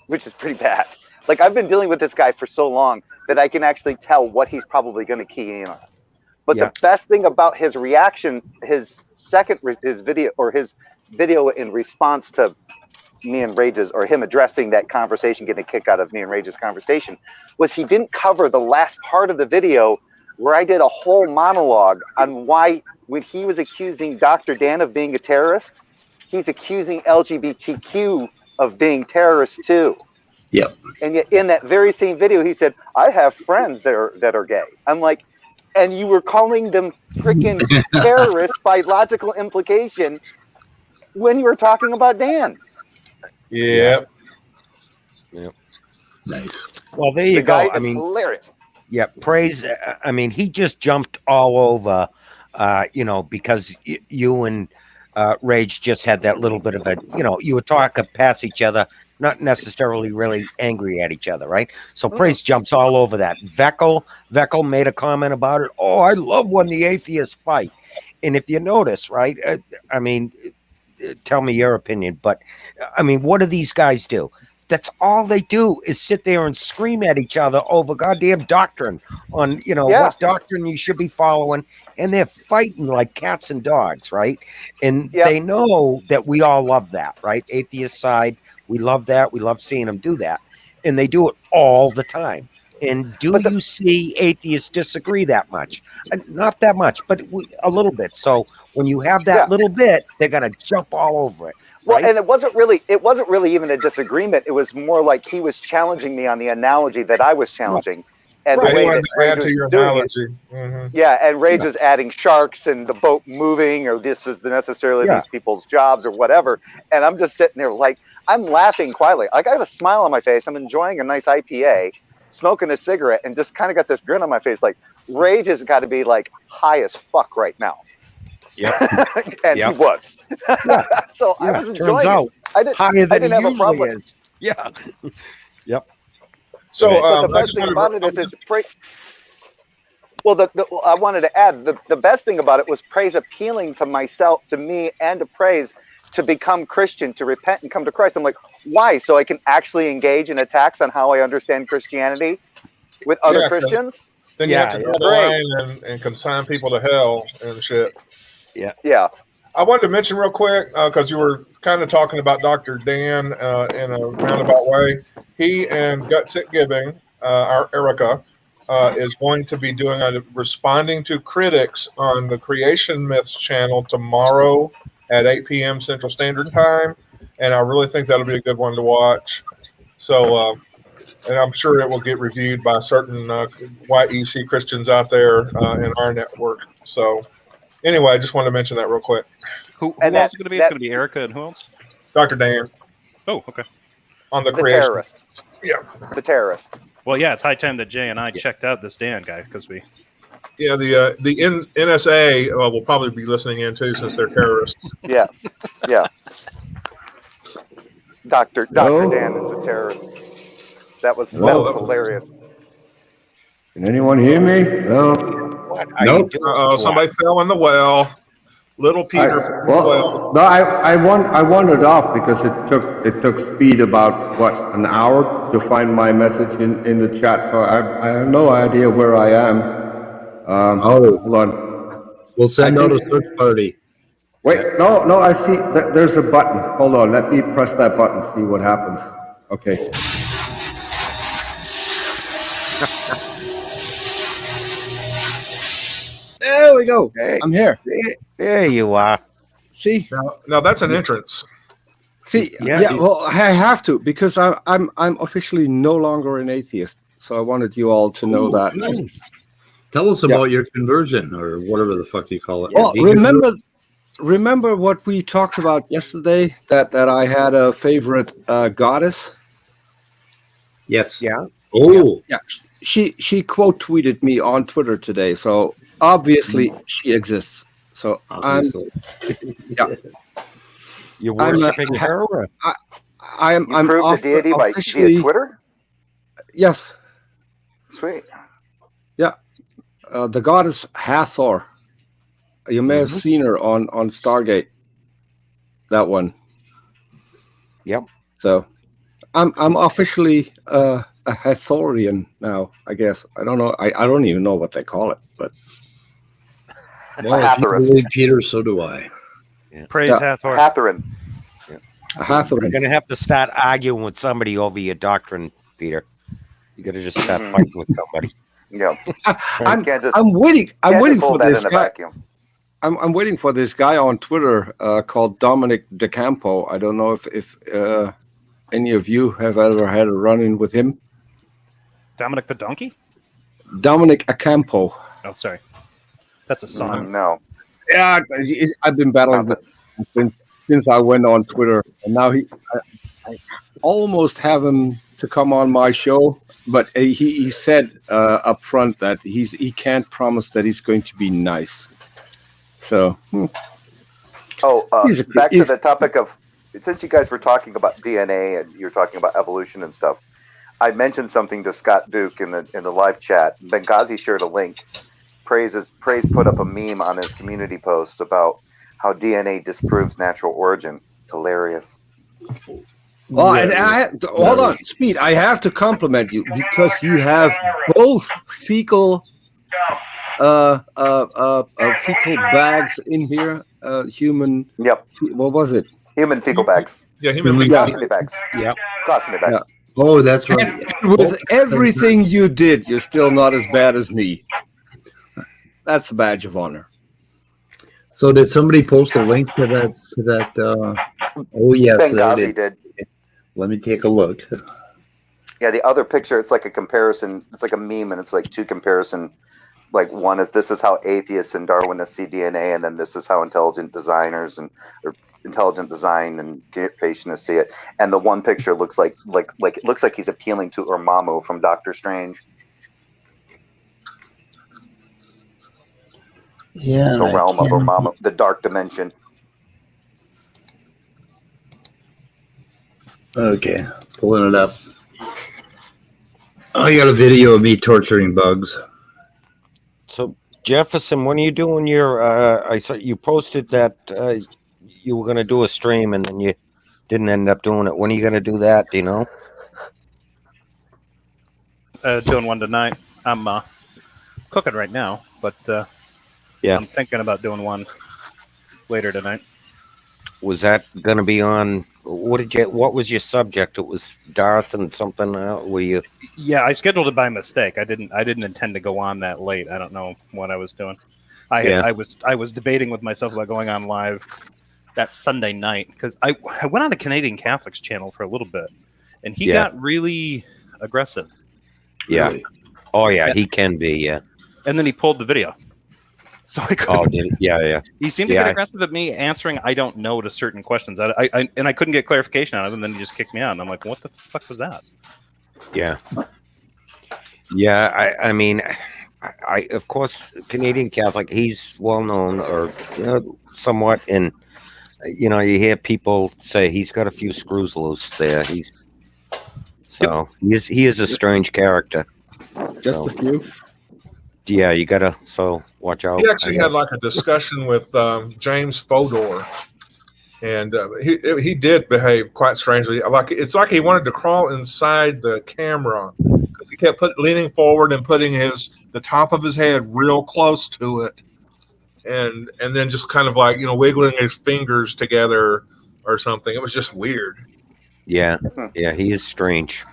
which is pretty bad. Like, I've been dealing with this guy for so long that I can actually tell what he's probably going to key in on. But the best thing about his reaction, his video in response to me and Rage's, or him addressing that conversation, getting a kick out of me and Rage's conversation, was he didn't cover the last part of the video where I did a whole monologue on why, when he was accusing Dr. Dan of being a terrorist, he's accusing LGBTQ of being terrorists too. Yep. And yet in that very same video, he said, I have friends that are gay. I'm like, and you were calling them freaking terrorists by logical implication when you were talking about Dan. Yeah. Nice. Well, there you The go. guy I is mean, hilarious. yeah, praise. I mean, he just jumped all over, because you and Rage just had that little bit of a, you would talk past each other, not necessarily really angry at each other, right? So praise jumps all over that. Veckel made a comment about it. Oh, I love when the atheists fight. And if you notice, right, I mean, tell me your opinion, but I mean, what do these guys do? That's all they do is sit there and scream at each other over goddamn doctrine on, what doctrine you should be following. And they're fighting like cats and dogs, right? And they know that we all love that, right? Atheist side, we love that. We love seeing them do that. And they do it all the time. And do you see atheists disagree that much? Not that much, but a little bit. So when you have that little bit, they're going to jump all over it. Well, right? and it wasn't really even a disagreement. It was more like he was challenging me on the analogy that I was challenging, and the way that Rage was doing it. Yeah, and Rage was adding sharks and the boat moving, or this is necessarily these people's jobs or whatever. And I'm just sitting there like I'm laughing quietly. Like I got a smile on my face. I'm enjoying a nice IPA, smoking a cigarette, and just kind of got this grin on my face. Like Rage has got to be like high as fuck right now. Yep. And he was. So I was enjoying it. I didn't have a problem with it. Yeah. Yep. So but the best thing about it is well, I wanted to add the best thing about it was Praise appealing to myself, to me, and to Praise to become Christian, to repent and come to Christ. I'm like, why? So I can actually engage in attacks on how I understand Christianity with other Christians? Then you have to draw the line and consign people to hell and shit. Yeah. I wanted to mention real quick, because you were kind of talking about Dr. Dan in a roundabout way. He and Gut Sick Giving, our Erica, is going to be doing responding to critics on the Creation Myths channel tomorrow at 8 p.m. Central Standard Time. And I really think that'll be a good one to watch. So, and I'm sure it will get reviewed by certain YEC Christians out there in our network. So, anyway, I just wanted to mention that real quick. Who else is going to be? It's going to be Erica and who else? Dr. Dan. Oh, okay. On the creation. Terrorist. Yeah. The terrorist. Well, yeah, it's high time that Jay and I checked out this Dan guy because we. Yeah, the NSA will probably be listening in too since they're terrorists. Yeah. Dr. Dan is a terrorist. That was hilarious. Can anyone hear me? No. Nope. Somebody fell in the well. Little Peter. No, I wandered off because it took Speed about an hour to find my message in the chat. So I have no idea where I am. Hold on. We'll send out a search party. Wait, no, I see there's a button. Hold on, let me press that button, see what happens. Okay. There we go. Hey, I'm here. There you are. See? Now that's an entrance. See, well, I have to because I'm officially no longer an atheist. So I wanted you all to know that. Nice. Tell us about your conversion or whatever the fuck you call it. Well, remember what we talked about yesterday? That I had a favorite goddess. Yes. Yeah. Oh. Yeah. She quote tweeted me on Twitter today. So obviously she exists. So obviously. You're worshiping her? I'm proved the deity by via Twitter? Yes. Sweet. Yeah. The goddess Hathor. You may have seen her on Stargate. That one. Yep. So I'm officially a Hathorian now, I guess. I don't know. I don't even know what they call it, but well, if you believe Peter, so do I. Yeah. Praise Hathor. Hathorian. Hathorian. You're going to have to start arguing with somebody over your doctrine, Peter. You got to just start fighting with somebody. Yeah. I'm waiting. I'm waiting for this guy. Vacuum. I'm waiting for this guy on Twitter called Dominic DeCampo. I don't know if any of you have ever had a run-in with him. Dominic the Donkey? Dominic Acampo. Oh, sorry. That's a song. No. Yeah, I've been battling Not with since I went on Twitter, and now I almost have him to come on my show, but he said up front that he can't promise that he's going to be nice. So back to the topic of, since you guys were talking about DNA and you're talking about evolution and stuff, I mentioned something to Scott Duke in the live chat. Benghazi shared a link. Praise put up a meme on his community post about how DNA disproves natural origin. It's hilarious. Well, and hold on, Speed. I have to compliment you because you have both fecal fecal bags in here. Human. Yep. What was it? Human fecal bags. Yeah, human Colostomy bags. Yep. Colostomy bags. Yeah. Oh, that's right. With everything you did, you're still not as bad as me. That's a badge of honor. So did somebody post a link to that? Oh yes, Benghazi did. Let me take a look. Yeah, the other picture, it's like a comparison. It's like a meme, and it's like two comparison. Like one is, this is how atheists and Darwinists see DNA, and then this is how intelligent designers or intelligent design and creationists see it. And the one picture looks like it looks like he's appealing to Dormammu from Doctor Strange. Yeah, The realm of Dormammu, the dark dimension. Okay, pulling it up. I got a video of me torturing bugs. So Jefferson, when are you doing your? I saw you posted that you were going to do a stream and then you didn't end up doing it. When are you going to do that? Do you know? Doing one tonight. I'm cooking right now, but yeah, I'm thinking about doing one later tonight. Was that going to be on? What was your subject? It was Darth and something. Were you? Yeah, I scheduled it by mistake. I didn't intend to go on that late. I don't know what I was doing. I was debating with myself about going on live that Sunday night because I went on a Canadian Catholic's channel for a little bit, and he got really aggressive. Yeah. Really. Oh yeah, he can be. Yeah. And then he pulled the video. So I couldn't. Oh, did he? Yeah. He seemed to get aggressive at me answering I don't know to certain questions. I couldn't get clarification out of him, and then he just kicked me out. And I'm like, what the fuck was that? Yeah. Yeah, I mean, I of course, Canadian Catholic, he's well known or somewhat, and you hear people say he's got a few screws loose there. He is a strange character. Just a few. Yeah, you gotta watch out. He actually had like a discussion with James Fodor, and he did behave quite strangely. It's like he wanted to crawl inside the camera because he kept leaning forward and putting the top of his head real close to it, and then just kind of like wiggling his fingers together or something. It was just weird. Yeah, he is strange.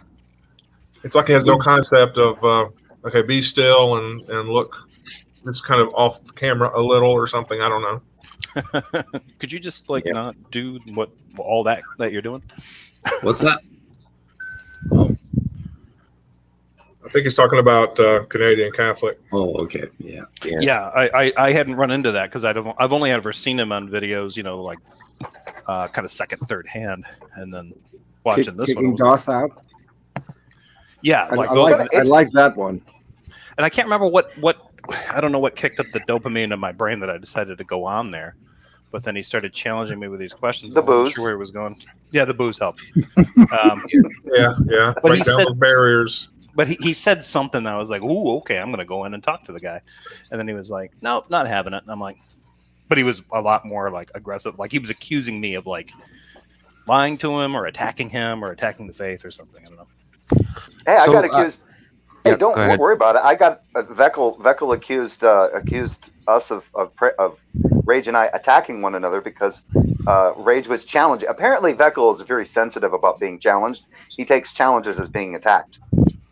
It's like he has no concept of okay, be still and look just kind of off camera a little or something. I don't know. Could you just not do all that you're doing? What's that? I think he's talking about Canadian Catholic. Oh, okay. Yeah. Yeah, I hadn't run into that because I've only ever seen him on videos, kind of second, third hand, and then watching this one. Kicking Darth out. Yeah, I like that one. And I can't remember what I don't know what kicked up the dopamine in my brain that I decided to go on there. But then he started challenging me with these questions. The I wasn't booze. sure where he was going. Yeah, the booze helped. Yeah. Break down those barriers. But he said something that I was like, ooh, okay, I'm going to go in and talk to the guy. And then he was like, nope, not having it. And I'm like, but he was a lot more aggressive. Like he was accusing me of lying to him or attacking the faith or something. I don't know. Hey, I got accused. Hey, don't worry about it. I got Veckel accused us of Rage and I attacking one another because Rage was challenged. Apparently, Veckel is very sensitive about being challenged. He takes challenges as being attacked,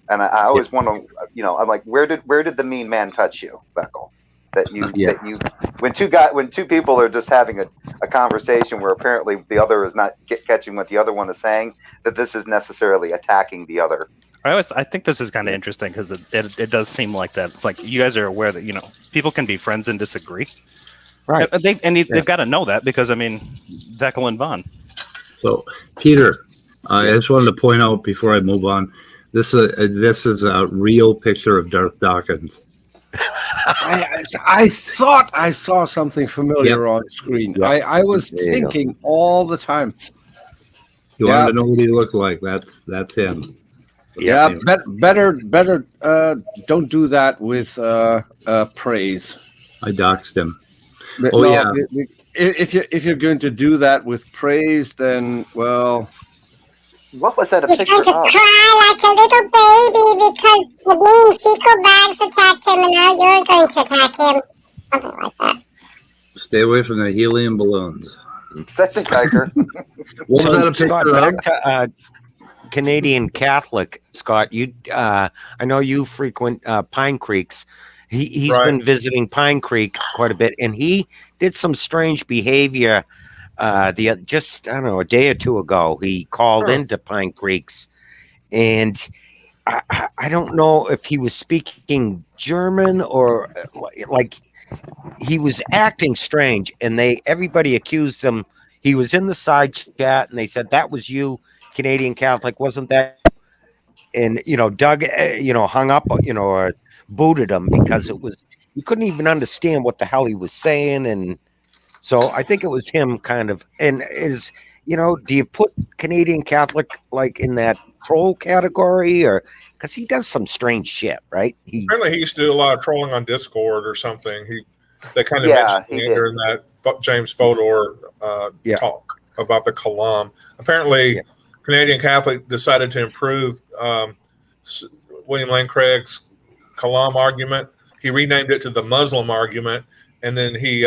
and I always wonder. I'm like, where did the mean man touch you, Veckel? That you when two people are just having a conversation where apparently the other is not catching what the other one is saying, that this is necessarily attacking the other. I think this is kind of interesting because it does seem like that. It's like you guys are aware that people can be friends and disagree, Right? They've got to know that because Veckel and Vaughn. So, Peter, I just wanted to point out before I move on, this is a real picture of Darth Dawkins. I thought I saw something familiar on screen. Yep. I was thinking all the time. You wanted to know what he looked like? That's him. Yeah, better. Don't do that with praise. I doxed him. But if you're going to do that with praise, then well. What was that a He's picture going to of? cry like a little baby because the mean fecal bags attacked him and now you're going to attack him. Something like that. Stay away from the helium balloons. Set the Geiger. What was that a picture Scott, of? back to Canadian Catholic, Scott. I know you frequent Pine Creeks. He's been visiting Pine Creek quite a bit, and he did some strange behavior. I don't know, a day or two ago, he called into Pine Creeks, and I don't know if he was speaking German or like he was acting strange, and everybody accused him. He was in the side chat, and they said that was you, Canadian Catholic, wasn't that? And Doug, hung up, or booted him because you couldn't even understand what the hell he was saying, and so I think it was him kind of. And do you put Canadian Catholic like in that troll category, or because he does some strange shit, right? Apparently, he used to do a lot of trolling on Discord or something. They kind of mentioned it during that James Fodor talk about the Kalam. Apparently, Canadian Catholic decided to improve William Lane Craig's Kalam argument. He renamed it to the Muslim argument, and then he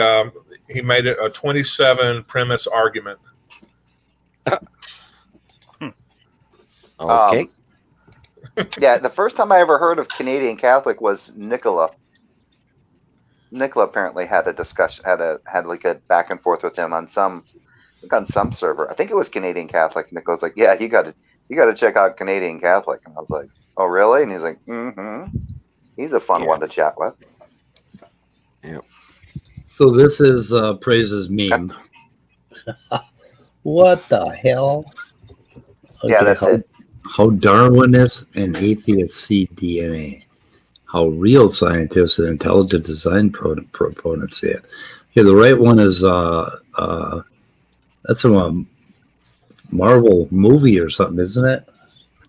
made it a 27 premise argument. Okay. The first time I ever heard of Canadian Catholic was Nicola. Nicola apparently had a discussion, had like a back and forth with him on some server. I think it was Canadian Catholic. Nicola's like, "Yeah, you got to check out Canadian Catholic," and I was like, "Oh, really?" And he's like, "Mm-hmm." He's a fun one to chat with. Yeah. So this is Praise's meme. What the hell? Okay, Yeah, that's it. How Darwinists and atheists see DNA. How real scientists and intelligent design proponents see it. Okay, the right one is that's a Marvel movie or something, isn't it?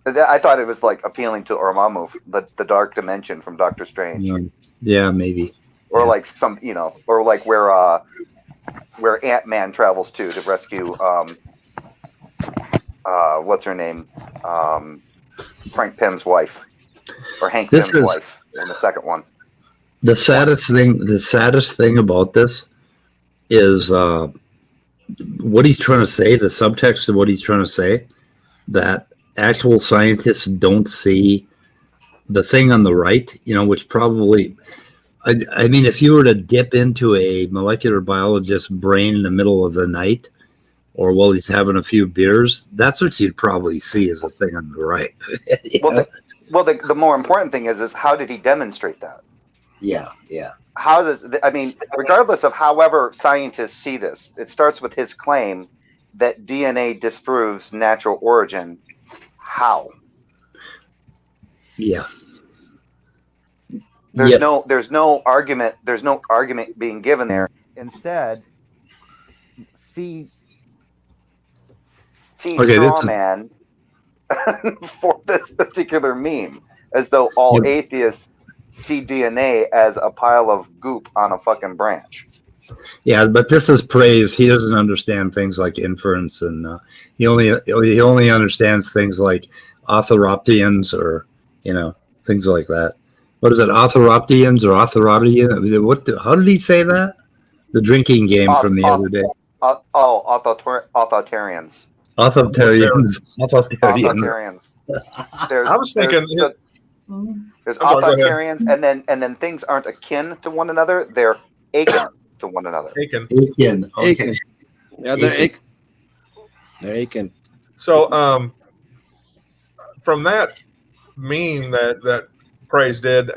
I thought it was like appealing to Dormammu, the dark dimension from Doctor Strange. Yeah, maybe. Or like some, or like where Ant-Man travels to rescue what's her name? Frank Pym's wife, or Hank Pym's wife in the second one. The saddest thing about this is what he's trying to say, the subtext of what he's trying to say, that actual scientists don't see the thing on the right, which probably, I mean, if you were to dip into a molecular biologist's brain in the middle of the night, or while he's having a few beers, that's what you'd probably see as a thing on the right. Well, the more important thing is how did he demonstrate that? Yeah. Regardless of however scientists see this, it starts with his claim that DNA disproves natural origin. How? Yeah. There's no argument being given there. Instead, see straw man for this particular meme, as though all atheists see DNA as a pile of goop on a fucking branch. Yeah, but this is Praise. He doesn't understand things like inference, and he only understands things like orthoroptians, or things like that. What is it, orthoroptians or orthoroptian? How did he say that? The drinking game from the other day. Authoritarians. Authoritarians. I was thinking. There's authoritarians, and then things aren't akin to one another; they're akin to one another. Akin. Okay. Yeah, they're akin. So, from that meme that Praise did,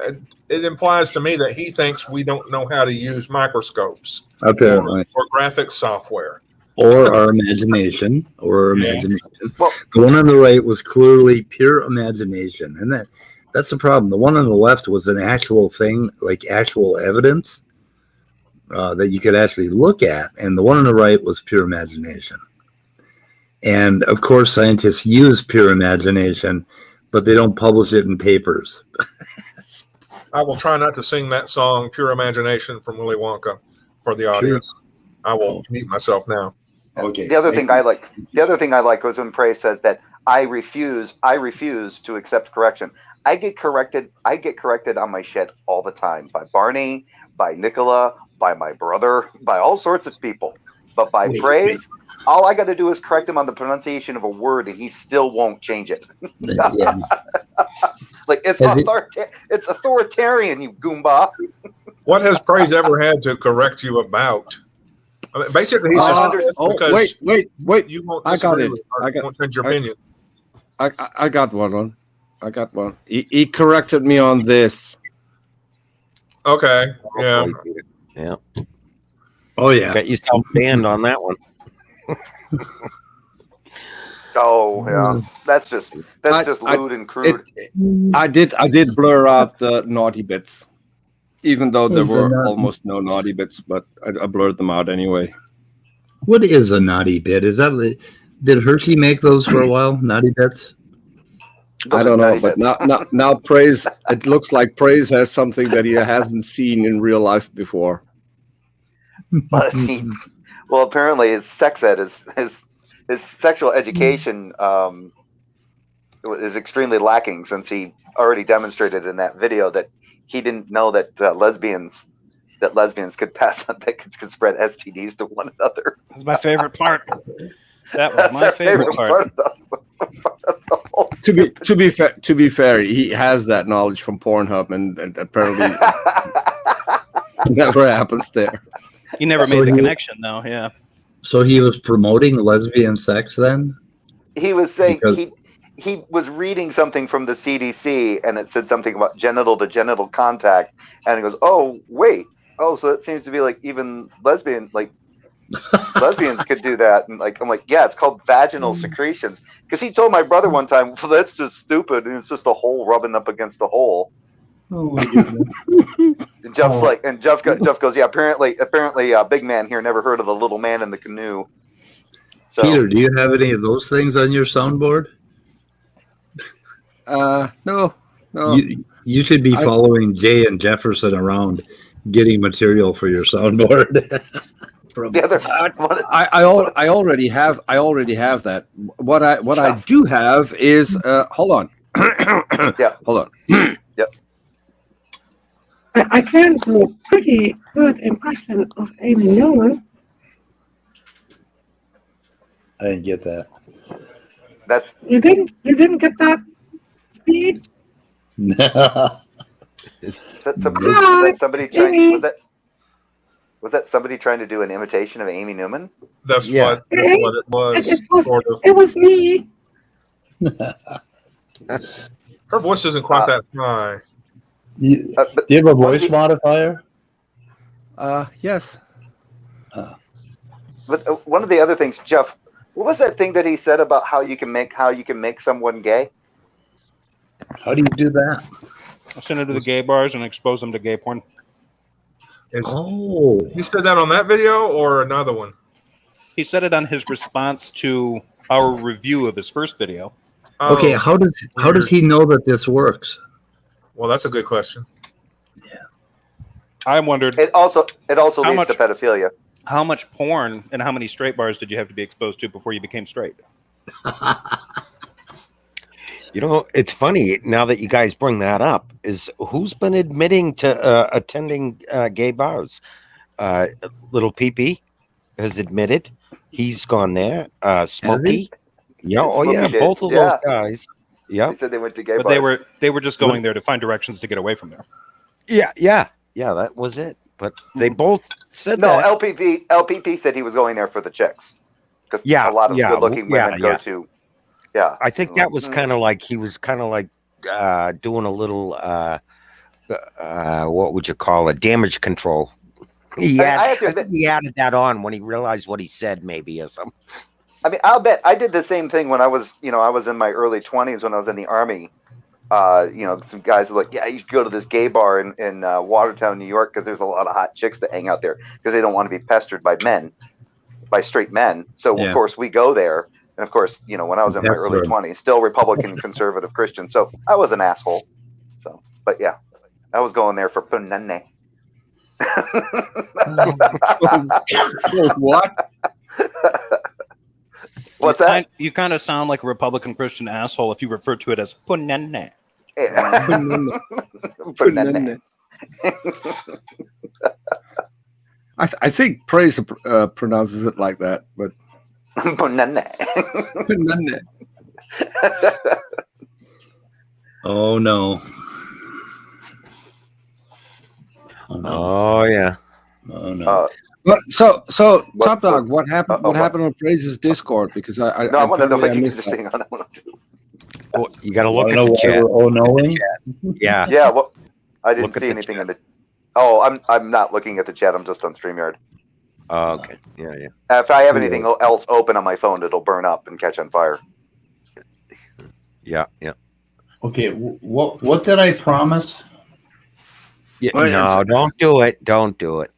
it implies to me that he thinks we don't know how to use microscopes Apparently. or graphics software. Or our imagination. Yeah. Well, The one on the right was clearly pure imagination. And that's the problem. The one on the left was an actual thing, like actual evidence that you could actually look at. And the one on the right was pure imagination. And of course, scientists use pure imagination, but they don't publish it in papers. I will try not to sing that song, Pure Imagination from Willy Wonka, for the audience. I will mute myself now. Okay. The other thing I like was when Prey says that I refuse to accept correction. I get corrected on my shit all the time by Barney, by Nicola, by my brother, by all sorts of people. But by Praise, all I got to do is correct him on the pronunciation of a word, and he still won't change it. Yeah. Like it's authoritarian, you goomba. What has Praise ever had to correct you about? I mean, basically, he's just because wait. you won't I got disagree it. with or won't change your opinion. I got one. I got one. He corrected me on this. Okay. Yeah. Yeah. Oh, yeah. Got yourself banned on that one. Oh yeah, that's just lewd and crude. I did blur out the naughty bits, even though there were almost no naughty bits, but I blurred them out anyway. What is a naughty bit? Did Hershey make those for a while? Naughty bits? I don't know, but now Praise. It looks like Praise has something that he hasn't seen in real life before. But well, apparently his sex ed his sexual education is extremely lacking, since he already demonstrated in that video that he didn't know that lesbians could could spread STDs to one another. That's my favorite part. That was my favorite part. To be fair, he has that knowledge from Pornhub, and apparently never happens there. He never made the connection, though. Yeah. So he was promoting lesbian sex then? He was saying he was reading something from the CDC, and it said something about genital to genital contact, and he goes, "Oh wait, so that seems to be like even lesbians could do that." And I'm like, yeah, it's called vaginal secretions. Because he told my brother one time, "Well, that's just stupid. It's just a hole rubbing up against the hole." Oh my goodness. And Jeff goes, yeah, apparently big man here never heard of the little man in the canoe. So, Peter, do you have any of those things on your soundboard? No. You should be following Jay and Jefferson around getting material for your soundboard. the other I already have that. What I do have is hold on. Yeah. Hold on. Yep. I can do a pretty good impression of Amy Newman. I didn't get that. That's You didn't get that speed? was that somebody trying to do an imitation of Amy Newman? That's what it was. Sort of. It was me. Her voice isn't quite that high. Do you have a voice modifier? Yes. But one of the other things, Jeff, what was that thing that he said about how you can make someone gay? How do you do that? I'll send it to the gay bars and expose them to gay porn. He said that on that video or another one? He said it on his response to our review of his first video. Oh, okay, how does he know that this works? Well, that's a good question. Yeah, I wondered. It also leads to pedophilia. How much porn and how many straight bars did you have to be exposed to before you became straight? You know, it's funny now that you guys bring that up. Is who's been admitting to attending gay bars? Little Pee-Pee has admitted he's gone there. Smokey, both of those guys. Yeah, they said they went to gay but bars. they were just going there to find directions to get away from there. Yeah, that was it. But they both said no. that. LPP said he was going there for the chicks, because a lot of good-looking women go to. Yeah, I think that was kind of like he was kind of like doing a little what would you call it? Damage control. I think he added that on when he realized what he said, maybe or something. I mean, I'll bet I did the same thing when I was in my early 20s when I was in the Army. Some guys were like, yeah, you should go to this gay bar in Watertown, New York, because there's a lot of hot chicks that hang out there because they don't want to be pestered by straight men. So, of course, we go there. And, of course, when I was in my early 20s, still Republican, conservative Christian. So I was an asshole. So, but, yeah, I was going there for punane. What? What's that? You kind of sound like a Republican Christian asshole if you refer to it as punane. Yeah. Punane. I think Praise pronounces it like that, but Punane. Punane. Oh no. Oh yeah. Oh no. But so Top Dog, what happened? What happened on Praise's Discord? Because I want to know what you missed just saying on it. Oh, you got to look at the chat. Oh no. Yeah. Yeah. Well, I didn't see anything in the. Oh, I'm not looking at the chat. I'm just on StreamYard. Oh, okay. Yeah. If I have anything else open on my phone, it'll burn up and catch on fire. Yeah. Okay. What did I promise? Yeah. No, don't do it. Don't do it.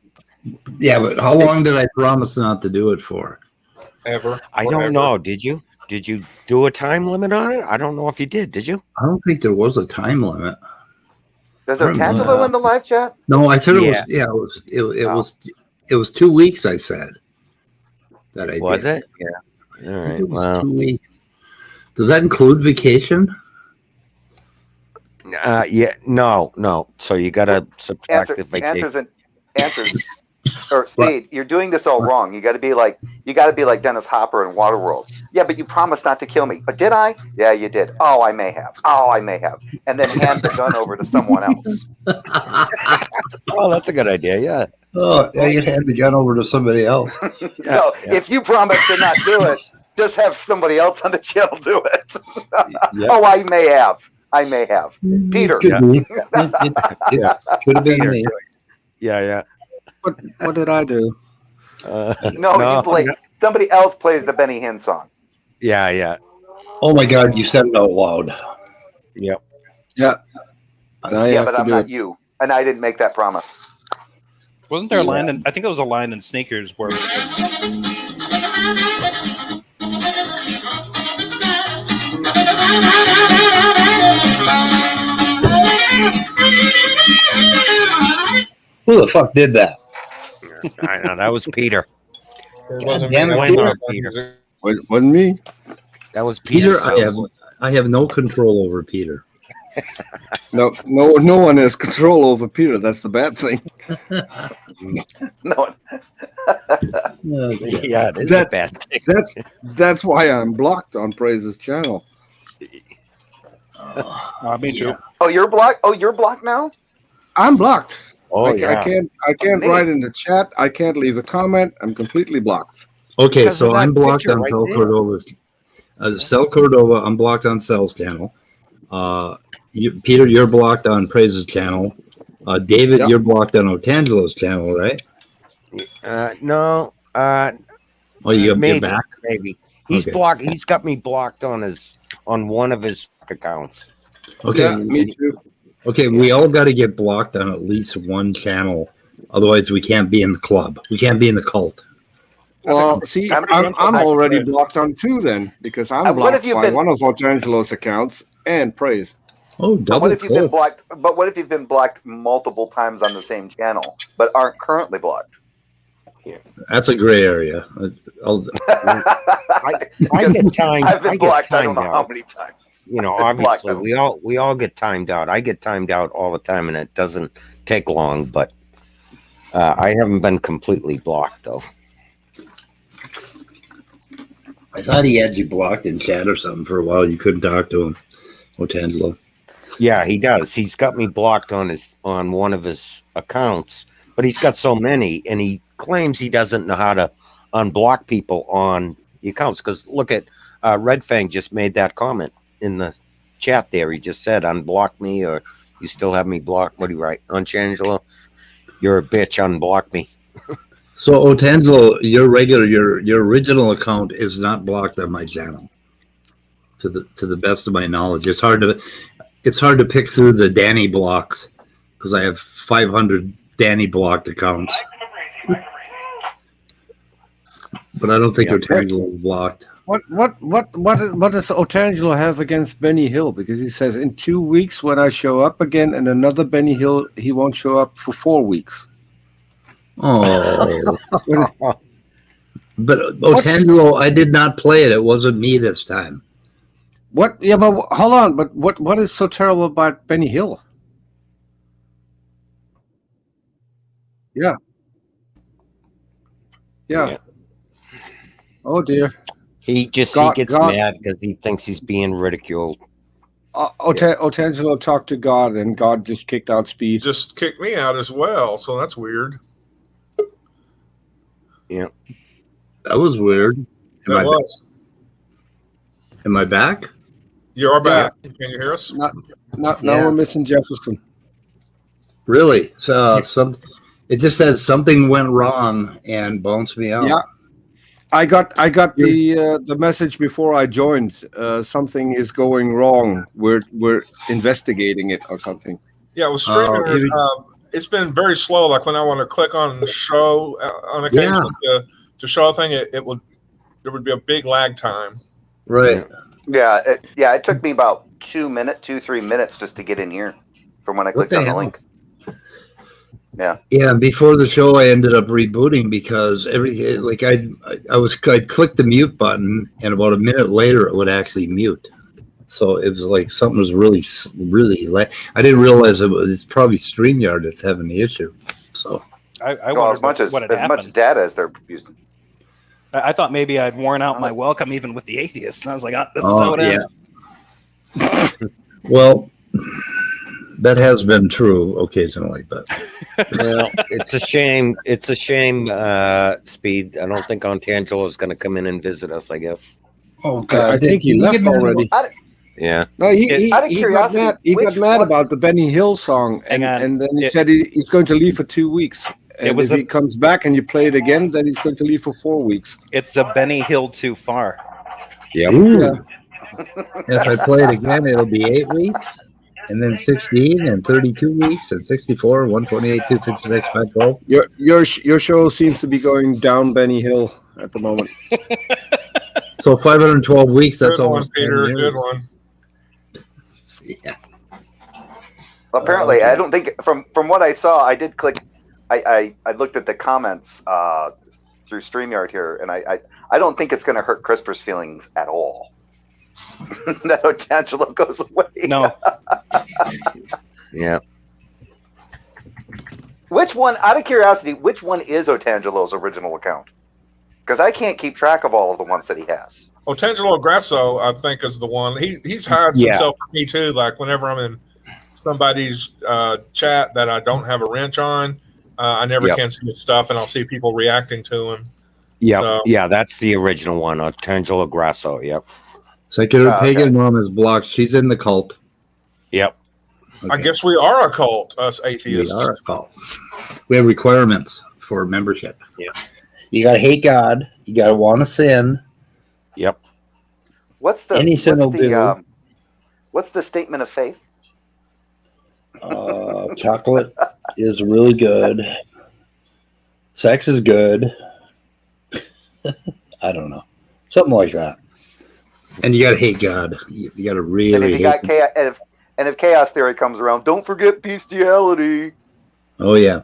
Yeah, but how long did I promise not to do it for? Ever? I don't know. Did you do a time limit on it? I don't know if you did. Did you? I don't think there was a time limit. Is there Tangelo in the live chat? No, I said it was. Yeah, it was 2 weeks. I said that I was did. it? Yeah. All right. It was 2 weeks. Does that include vacation? Yeah. No. So you got to subtract the vacation. Answers. Or Speed, you're doing this all wrong. You got to be like Dennis Hopper in Waterworld. Yeah, but you promised not to kill me. But did I? Yeah, you did. Oh, I may have. And then hand the gun over to someone else. Oh, that's a good idea. Yeah. Oh, yeah, you hand the gun over to somebody else. So if you promise to not do it, just have somebody else on the channel do it. Oh, I may have. Peter. Could have been me. Yeah. What did I do? No, you play. Somebody else plays the Benny Hinn song. Yeah. Oh my God, you said it out loud. Yep. Yeah. But I'm not you, and I didn't make that promise. Wasn't there a line? I think there was a line in Sneakers where. Who the fuck did that? I know that was Peter. It wasn't Damn me. it, Peter. Wasn't me. That was Peter. I have no control over Peter. No one has control over Peter. That's the bad thing. No one. Yeah, it is a bad thing. That's why I'm blocked on Praise's channel. Me too. Oh, you're blocked. Oh, you're blocked now. I'm blocked. Oh, I can't write in the chat. I can't leave a comment. I'm completely blocked. Okay, Because so of that I'm blocked picture on right Cell there. Cordova. Cell Cordova, I'm blocked on Cell's channel. Peter, you're blocked on Praise's channel. David, Yep. you're blocked on Otangelo's channel, right? No. Oh, you got maybe, back? maybe. He's Okay. blocked. He's got me blocked on one of his accounts. Okay. Yeah, me too. Okay, we all got to get blocked on at least one channel. Otherwise, we can't be in the club. We can't be in the cult. Well, see, I'm already blocked on two then because I'm blocked by one of Otangelo's accounts and Praise. Oh, But double what if you've been cult. blocked? But what if you've been blocked multiple times on the same channel, but aren't currently blocked? That's a gray area. I get timed. I've been blocked. I don't know out. how many times. You know, I've been blocked obviously them. we all get timed out. I get timed out all the time, and it doesn't take long. But I haven't been completely blocked though. I thought he had you blocked in chat or something for a while. You couldn't talk to him, Otangelo. Yeah, he does. He's got me blocked on one of his accounts, but he's got so many, and he claims he doesn't know how to unblock people on the accounts. Because look at Red Fang just made that comment in the chat there. He just said, unblock me, or you still have me blocked. What do you write? Angelo, you're a bitch, unblock me. So, Otangelo, your original account is not blocked on my channel. To the best of my knowledge, it's hard to pick through the Danny blocks because I have 500 Danny blocked accounts. But I don't think Otangelo is blocked. What does Otangelo have against Benny Hill? Because he says in 2 weeks when I show up again and another Benny Hill, he won't show up for 4 weeks. Oh. But Otangelo, I did not play it. It wasn't me this time. What? Yeah, but hold on. But what is so terrible about Benny Hill? Yeah. Oh dear. He gets mad because he thinks he's being ridiculed. Otangelo talked to God, and God just kicked out Speed. Just kicked me out as well, so that's weird. Yeah. That was weird. Am I back? You are back. Can you hear us? Now we're missing Jefferson. Really? So it just says something went wrong and bounced me out. Yeah. I got the message before I joined. Something is going wrong. We're investigating it or something. Yeah, it was streaming. It's been very slow. Like when I want to click on the show on occasion to show a thing, there would be a big lag time. Right. Yeah. It took me about 3 minutes just to get in here from when I clicked on the link. Yeah. Yeah. Before the show, I ended up rebooting because everything. Like I'd click the mute button, and about a minute later, it would actually mute. So it was like something was really, really late. I didn't realize it's probably StreamYard that's having the issue. So I wondered as much data as they're using. I thought maybe I'd worn out my welcome even with the atheists, and I was like, "This is how it ends." Well, that has been true occasionally, but well, it's a shame. It's a shame. Speed. I don't think Otangelo is going to come in and visit us. I guess. Oh God! I think he left already. Yeah. No, he got mad. He got mad about the Benny Hill song, and then he said he's going to leave for 2 weeks. And if he comes back and you play it again, then he's going to leave for 4 weeks. It's a Benny Hill too far. Yep. Yeah. If I play it again, it'll be 8 weeks, and then 16, and 32 weeks, and 64, 128, 256, 512. Your show seems to be going down Benny Hill at the moment. So 512 weeks. That's almost Peter. Good one. Yeah. Well, apparently, I don't think from what I saw, I did click. I looked at the comments through StreamYard here, and I don't think it's going to hurt CRISPR's feelings at all. That Otangelo goes away. No. Yeah. Which one, out of curiosity, which one is Otangelo's original account? Because I can't keep track of all of the ones that he has. Otangelo Grasso, I think, is the one. He's hides himself from me too. Like whenever I'm in somebody's chat that I don't have a wrench on, I never can see his stuff, and I'll see people reacting to him. Yeah, so, that's the original one, Otangelo Grasso. Yep. Secular Pagan Mom is blocked. She's in the cult. Yep. Okay. I guess we are a cult, us atheists. We are a cult. We have requirements for membership. Yeah. You gotta hate God. You gotta want to sin. Yep. What's the statement of faith? Chocolate is really good. Sex is good. I don't know, something like that. And you gotta hate God. You gotta really. And if chaos, if chaos theory comes around, don't forget bestiality. Oh yeah.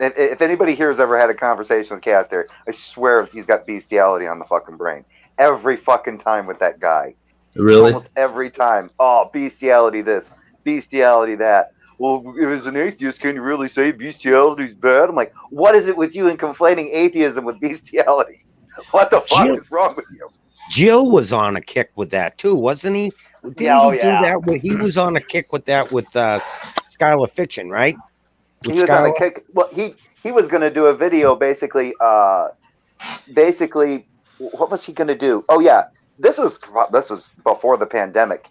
If anybody here has ever had a conversation with chaos theory, I swear he's got bestiality on the fucking brain every fucking time with that guy. Really? Almost every time. Oh, bestiality this, bestiality that. Well, as an atheist, can you really say bestiality is bad? I'm like, what is it with you and conflating atheism with bestiality? What the fuck is wrong with you? Jill was on a kick with that too, wasn't he? Didn't he do that? He was on a kick with that with Skylar Fiction, right? With he was on a kick. Well, he was going to do a video basically. What was he going to do? Oh yeah, this was before the pandemic.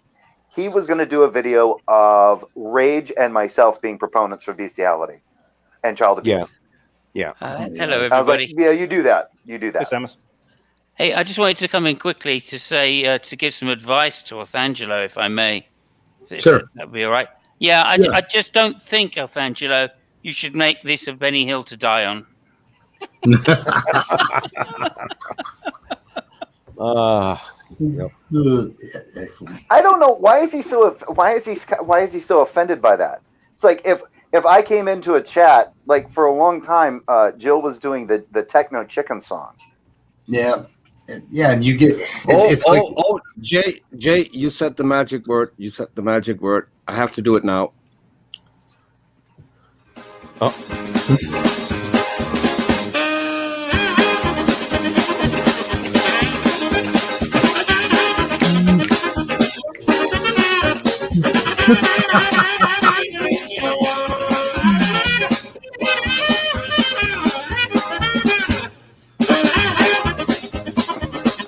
he was going to do a video of Rage and myself being proponents for bestiality and child abuse. Yeah. Hello, everybody. I was like, yeah, you do that. You do that. Hey, Samus. Hey, I just wanted to come in quickly to say to give some advice to Orthangelo, if I may. Sure. That'd be all right. Yeah, I just don't think, Orthangelo, you should make this a Benny Hill to die on. Yep. Excellent. I don't know why is he so offended by that. It's like if I came into a chat, like for a long time, Jill was doing the techno chicken song. Yeah, and you get Jay, you said the magic word. I have to do it now. Oh.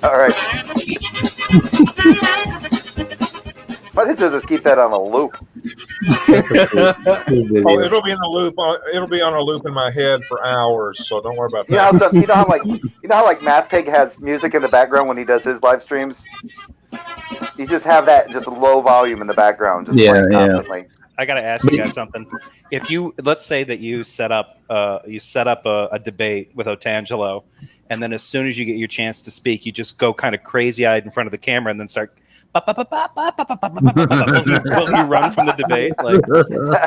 All right. Might as well just keep that on a loop. Oh, it'll be in a loop. It'll be on a loop in my head for hours. So don't worry about that. You know how like Math Pig has music in the background when he does his live streams. You just have that just low volume in the background, just playing constantly. I gotta ask you guys something. If let's say that you set up a debate with Orthangelo, and then as soon as you get your chance to speak, you just go kind of crazy-eyed in front of the camera and then start. Will you run from the debate? Like,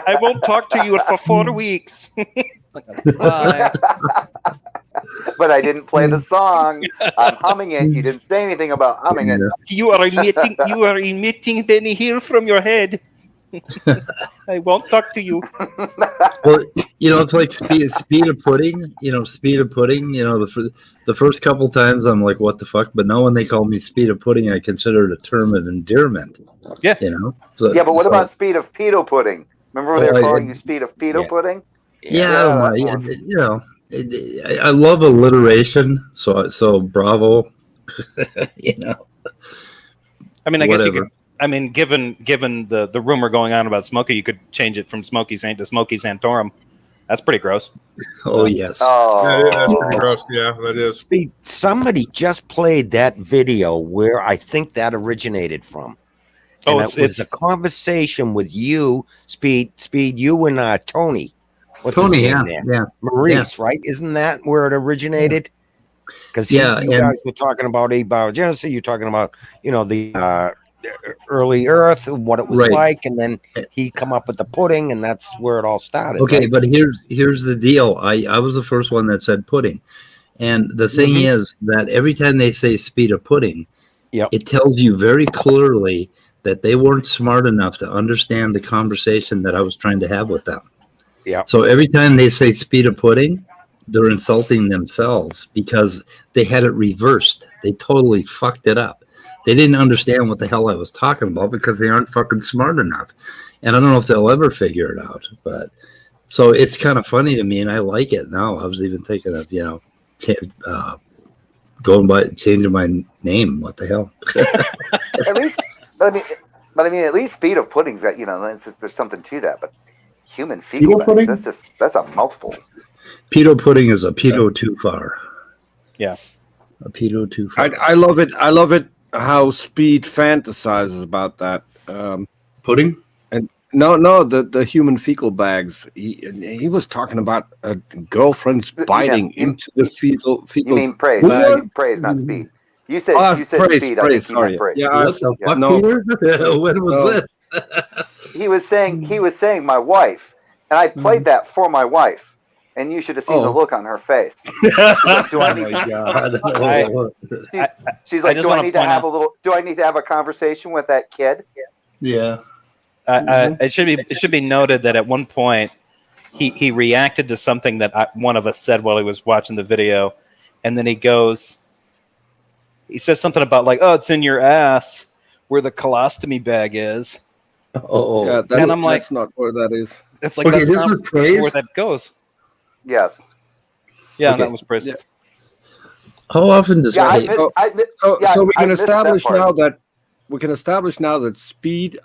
I won't talk to you for 4 weeks. Bye. But I didn't play the song. I'm humming it. You didn't say anything about humming it. You are emitting Benny Hill from your head. I won't talk to you. Well, it's like speed of pudding. The first couple times I'm like, what the fuck? But now when they call me speed of pudding, I consider it a term of endearment. Yeah. But what about speed of pedo pudding? Remember when they were calling you speed of pedo pudding? Yeah, I love alliteration. So bravo. I mean, I guess you could. I mean, given the rumor going on about Smokey, you could change it from Smokey Saint to Smokey Santorum. That's pretty gross. Oh, yes. Oh, that's pretty gross. Yeah, that is. Somebody just played that video where I think that originated from. And it was a conversation with you, Speed, you and Tony. What's Tony, his name there? Maurice, right? Isn't that where it originated? Because you guys were talking about abiogenesis. You're talking about, the early Earth, what it was like, and then he come up with the pudding, and that's where it all started. Okay, right? but here's the deal. I was the first one that said pudding, and the thing is that every time they say speed of pudding, it tells you very clearly that they weren't smart enough to understand the conversation that I was trying to have with them. Yeah. So every time they say speed of pudding, they're insulting themselves because they had it reversed. They totally fucked it up. They didn't understand what the hell I was talking about because they aren't fucking smart enough. And I don't know if they'll ever figure it out. But so it's kind of funny to me, and I like it now. I was even thinking of, going by changing my name. What the hell? At least, but I mean, at least speed of pudding's got, there's something to that. But human fecal bags, that's a mouthful. Pedo pudding is a pedo too far. Yeah. A pedo too far. I love it. I love it. How Speed fantasizes about that pudding, and no, the human fecal bags. He was talking about girlfriends biting into the fecal. You mean praise? Praise, not Speed. You said praise, Speed. Praise, I think sorry. praise. Yeah, no. When was this? He was saying my wife, and I played that for my wife. And you should have seen the look on her face. She's like, do I need to have a conversation with that kid? Yeah. It should be noted that at one point he reacted to something that one of us said while he was watching the video, and then he says something about like, oh, it's in your ass where the colostomy bag is. Oh, yeah, and I'm like, that's not where that is. It's like that's not where that goes. Yes. Yeah, that was praise. How often does so we can establish now that now that speed.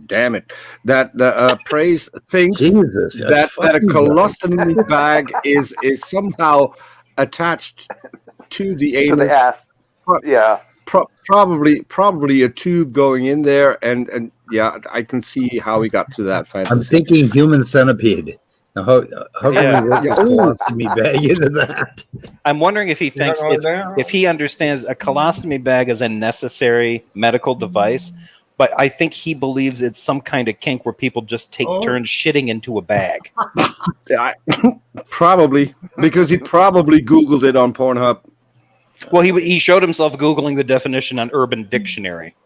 Damn it! That the praise thinks Jesus, that a colostomy bag is somehow attached to the anus. To the ass. Yeah. Probably a tube going in there, and yeah, I can see how he got to that fantasy. I'm thinking human centipede. Now, how can we work a colostomy bag into that? I'm wondering if he thinks if he understands a colostomy bag is a necessary medical device, but I think he believes it's some kind of kink where people just take turns shitting into a bag. Probably, because he probably Googled it on Pornhub. Well, he showed himself Googling the definition on Urban Dictionary.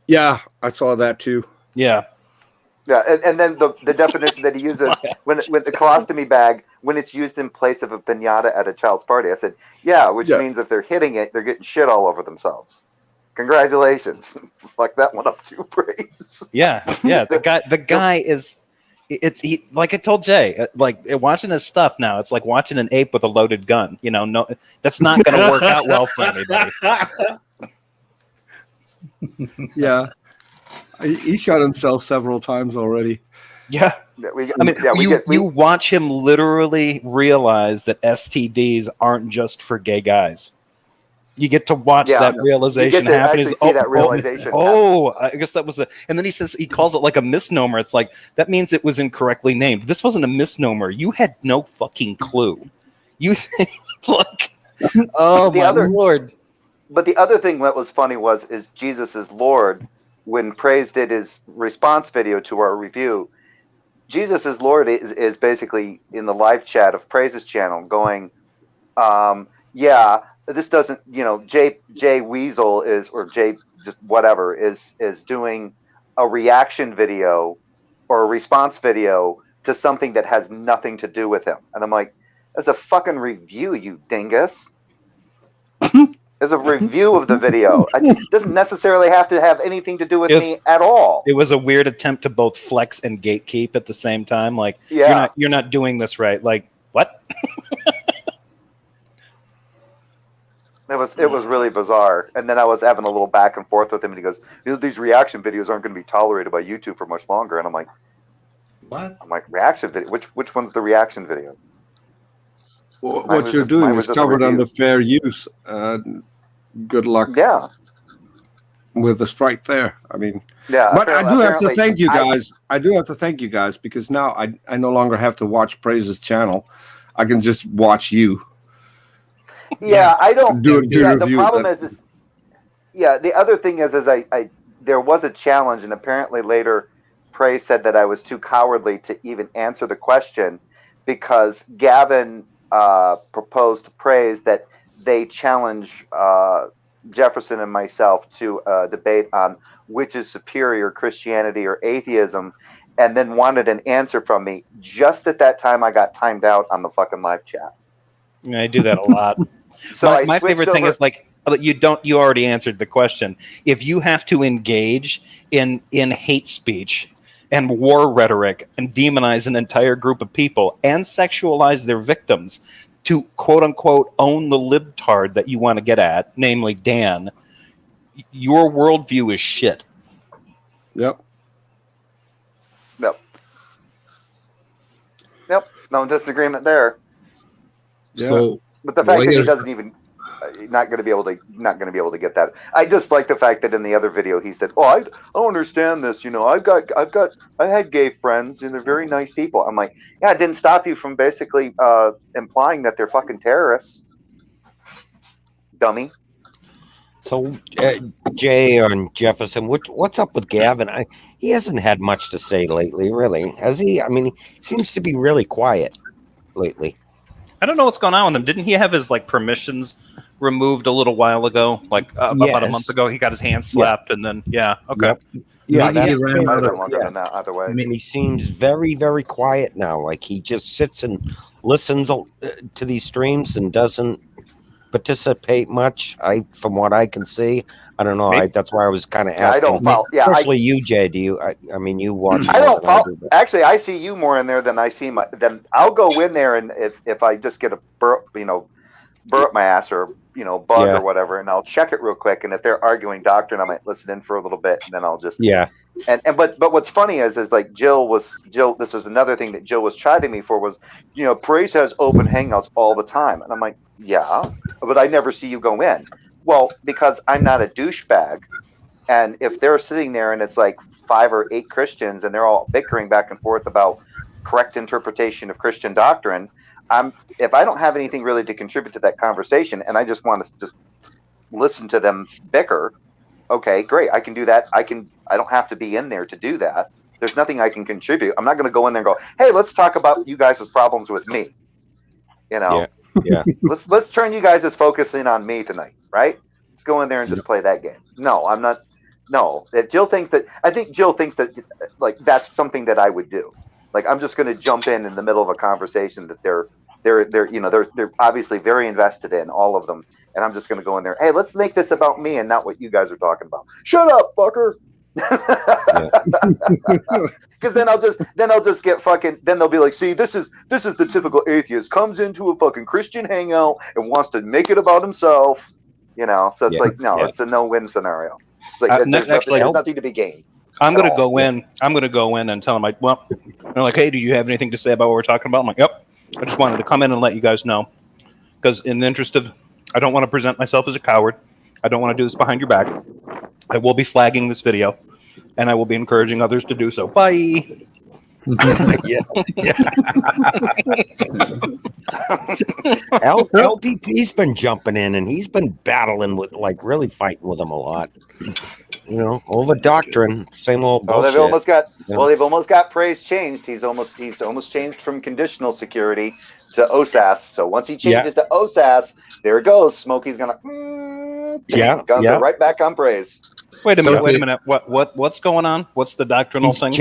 Yeah, I saw that too. Yeah. Yeah, and then the definition that he uses when the colostomy bag, when it's used in place of a piñata at a child's party. I said, which means if they're hitting it, they're getting shit all over themselves. Congratulations. Fuck that one up too, Praise. Yeah. The guy is... He like I told Jay, like watching his stuff now, it's like watching an ape with a loaded gun. You know, no, that's not going to work out well for anybody. Yeah, he shot himself several times already. Yeah, you watch him literally realize that STDs aren't just for gay guys. You get to watch that realization happen. That realization. I guess that was and then he calls it like a misnomer. It's like, that means it was incorrectly named. This wasn't a misnomer. You had no fucking clue. You think, like, Lord. But the other thing that was funny is Jesus is Lord. When Praise did his response video to our review, Jesus is Lord is basically in the live chat of Praise's channel going, this doesn't, Jay Weasel or Jay just whatever is doing a reaction video or a response video to something that has nothing to do with him. And I'm like, that's a fucking review, you dingus. It's a review of the video. It doesn't necessarily have to have anything to do with me at all. It was a weird attempt to both flex and gatekeep at the same time. Like, you're not doing this right. Like, what? It was really bizarre. And then I was having a little back and forth with him, and he goes, these reaction videos aren't going to be tolerated by YouTube for much longer. And I'm like, what? I'm like, reaction video? Which one's the reaction video? What you're doing is covered under fair use. Good luck. Yeah. With the strike there. I mean, but I do have to thank you guys. I do have to thank you guys, because now I no longer have to watch Praise's channel. I can just watch you. Yeah, I don't. The problem is the other thing is I there was a challenge, and apparently later Praise said that I was too cowardly to even answer the question, because Gavin proposed to Praise that they challenge Jefferson and myself to a debate on which is superior, Christianity or atheism, and then wanted an answer from me. Just at that time, I got timed out on the fucking live chat. Yeah, I do that a lot. So my favorite thing is like, you already answered the question. If you have to engage in hate speech and war rhetoric and demonize an entire group of people and sexualize their victims to quote unquote own the libtard that you want to get at, namely Dan, your worldview is shit. Yep. No disagreement there. Yeah. So, but the fact that he doesn't even not going to be able to get that. I just like the fact that in the other video he said, I don't understand this. I had gay friends and they're very nice people. I'm like, yeah, it didn't stop you from basically implying that they're fucking terrorists. Dummy. So, Jay and Jefferson, what's up with Gavin? He hasn't had much to say lately, really, has he? I mean, he seems to be really quiet lately. I don't know what's going on with him. Didn't he have his permissions removed a little while ago? About a month ago, he got his hand slapped, and then okay. Yeah, that's longer than that either way. I mean, he seems very, very quiet now. Like he just sits and listens to these streams and doesn't participate much. From what I can see, I don't know. That's why I was kind of asking. I don't follow. Yeah, especially you, Jay. Do you? I mean, you watch. I don't follow. Actually, I see you more in there than I see Then I'll go in there, and if I just get a burr up my ass or bug or whatever, and I'll check it real quick. And if they're arguing doctrine, I might listen in for a little bit, and then I'll just But what's funny is like Jill. This was another thing that Jill was chiding me for was, Praise has open hangouts all the time, and I'm like, yeah, but I never see you go in. Well, because I'm not a douchebag, and if they're sitting there and it's like 5 or 8 Christians and they're all bickering back and forth about correct interpretation of Christian doctrine, if I don't have anything really to contribute to that conversation and I just want to just listen to them bicker, okay, great, I can do that. I don't have to be in there to do that. There's nothing I can contribute. I'm not going to go in there and go, hey, let's talk about you guys' problems with me. Let's turn you guys' focus in on me tonight, right? Let's go in there and just play that game. No, I'm not. No, if Jill thinks that, I think Jill thinks that like that's something that I would do. Like I'm just going to jump in the middle of a conversation that they're obviously very invested in, all of them, and I'm just going to go in there. Hey, let's make this about me and not what you guys are talking about. Shut up, fucker. Because then I'll just get fucking. Then they'll be like, see, this is the typical atheist comes into a fucking Christian hangout and wants to make it about himself. So it's like no, it's a no-win scenario. It's like there's nothing to be gained. I'm going to go in. I'm going to go in and tell them, like, well, they're like, hey, do you have anything to say about what we're talking about? I'm like, yep. I just wanted to come in and let you guys know, because in the interest of, I don't want to present myself as a coward. I don't want to do this behind your back. I will be flagging this video, and I will be encouraging others to do so. Bye. LPP's been jumping in, and he's been battling with, like, really fighting with them a lot. Over doctrine, same old bullshit. They've almost got Praise changed. He's almost changed from conditional security to OSAS. So once he changes to OSAS, there it goes. Smokey's gonna guns are right back on Praise. Wait a minute. What's going on? What's the doctrinal thing?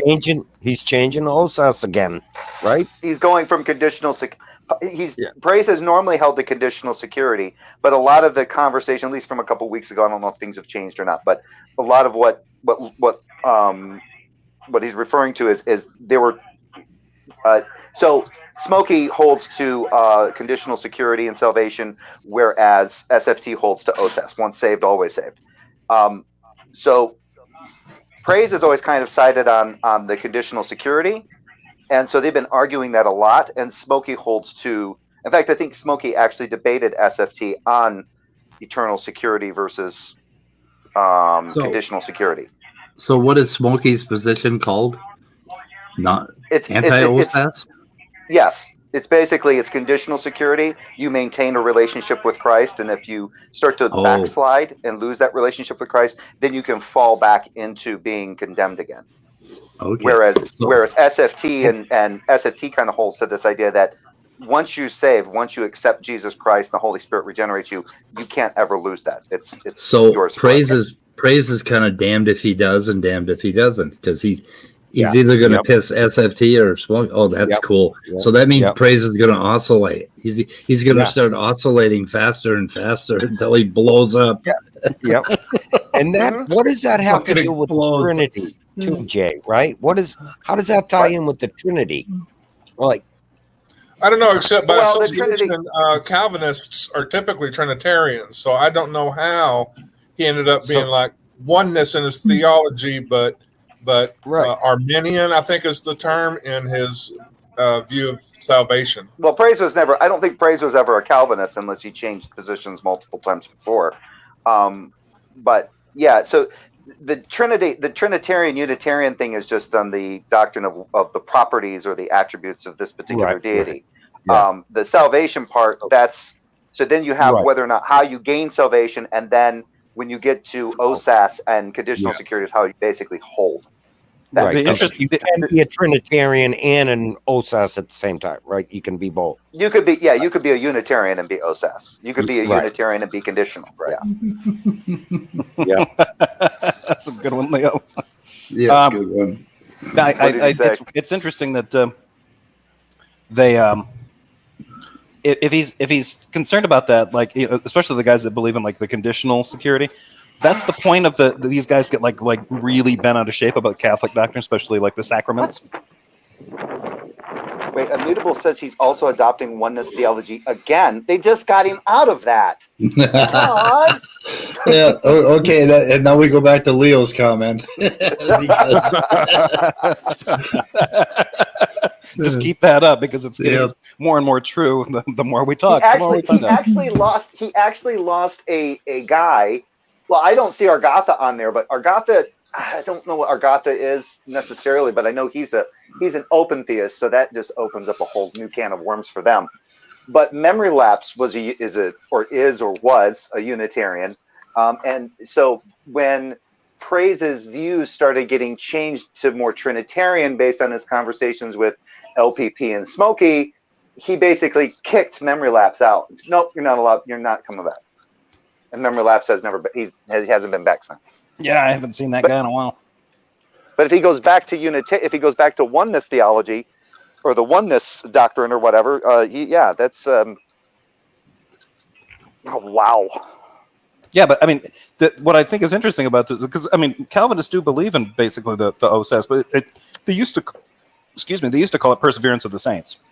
He's changing OSAS again, right? He's going from conditional Praise has normally held the conditional security, but a lot of the conversation, at least from a couple weeks ago, I don't know if things have changed or not, but a lot of what he's referring to is there were so Smokey holds to conditional security and salvation, whereas SFT holds to OSAS, once saved, always saved. So Praise is always kind of sided on the conditional security. And so they've been arguing that a lot. And Smokey holds to, in fact, I think Smokey actually debated SFT on eternal security versus conditional security. So what is Smokey's position called? Not anti-OSAS? Yes. It's basically, it's conditional security. You maintain a relationship with Christ, and if you start to backslide and lose that relationship with Christ, then you can fall back into being condemned again. Okay. Whereas SFT and SFT kind of holds to this idea that once you accept Jesus Christ, the Holy Spirit regenerates you, you can't ever lose that. It's so yours. Praise is kind of damned if he does and damned if he doesn't, because he's either going to piss SFT or Smoke. Oh, that's cool. Yep. So that means Praise is going to oscillate. He's going to start oscillating faster and faster until he blows up. Yep. And what does that have to do with Trinity too, Jay? Right? How does that tie in with the Trinity? Like, I don't know, except by association, Calvinists are typically Trinitarians, so I don't know how he ended up being like oneness in his theology, but Arminian, I think, is the term in his view of salvation. Well, I don't think Praise was ever a Calvinist unless he changed positions multiple times before. But yeah, so the Trinitarian Unitarian thing is just on the doctrine of the properties or the attributes of this particular deity. Right. The salvation part, so then you have whether or not how you gain salvation, and then when you get to OSAS and conditional security is how you basically hold. Right. You can be a Trinitarian and an OSAS at the same time, right? You can be both. You could be a Unitarian and be OSAS. You could be a Unitarian and be conditional. Right. Yeah. That's a good one, Leo. Yeah, good one. It's interesting that they if he's concerned about that, like especially the guys that believe in like the conditional security. That's the point of these guys get like really bent out of shape about Catholic doctrine, especially like the sacraments. Wait, Immutable says he's also adopting oneness theology again. They just got him out of that. God. Yeah. Okay. And now we go back to Leo's comment. Just keep that up because it's getting more and more true the more we talk. He actually lost a guy. Well, I don't see Argatha on there, but Argatha, I don't know what Argatha is necessarily, but I know he's an open theist, so that just opens up a whole new can of worms for them. But Memory Lapse was a Unitarian, and so when Praise's views started getting changed to more Trinitarian based on his conversations with LPP and Smokey, he basically kicked Memory Lapse out. Nope, you're not allowed. You're not coming back. And Memory Lapse has never been. He hasn't been back since. Yeah, I haven't seen that guy in a while. But if he goes back to if he goes back to oneness theology, or the oneness doctrine, or whatever, that's. Oh, wow. Yeah, but I mean, what I think is interesting about this is because I mean, Calvinists do believe in basically the OSS, but they used to call it perseverance of the saints.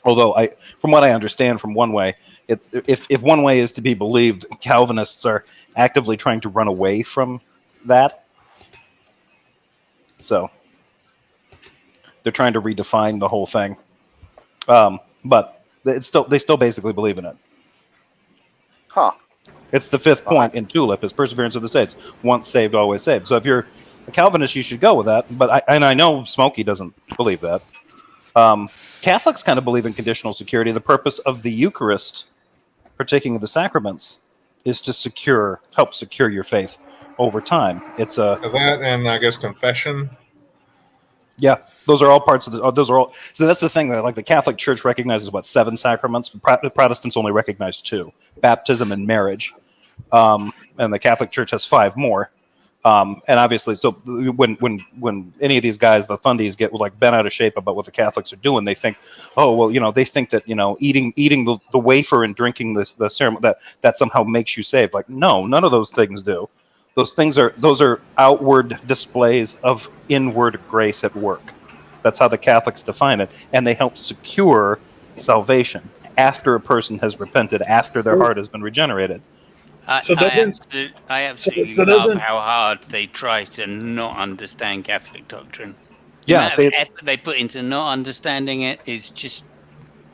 Although from what I understand from One Way, it's if One Way is to be believed, Calvinists are actively trying to run away from that. So they're trying to redefine the whole thing. But they still basically believe in it. Huh. It's the fifth point in Tulip is perseverance of the saints. Once saved, always saved. So if you're a Calvinist, you should go with that. But I know Smokey doesn't believe that. Catholics kind of believe in conditional security. The purpose of the Eucharist, partaking of the sacraments, is to help secure your faith over time. It's that, and I guess confession. Yeah, those are all parts of so that's the thing that like the Catholic Church recognizes 7 sacraments. Protestants only recognize 2: baptism and marriage, and the Catholic Church has 5 more. And obviously, so when any of these guys, the fundies, get like bent out of shape about what the Catholics are doing, they think, oh well, they think that eating the wafer and drinking the ceremony that somehow makes you saved. Like, no, none of those things do. Those are outward displays of inward grace at work. That's how the Catholics define it, and they help secure salvation after a person has repented, after their heart has been regenerated. I absolutely love how hard they try to not understand Catholic doctrine. Yeah, the effort they put into not understanding it is just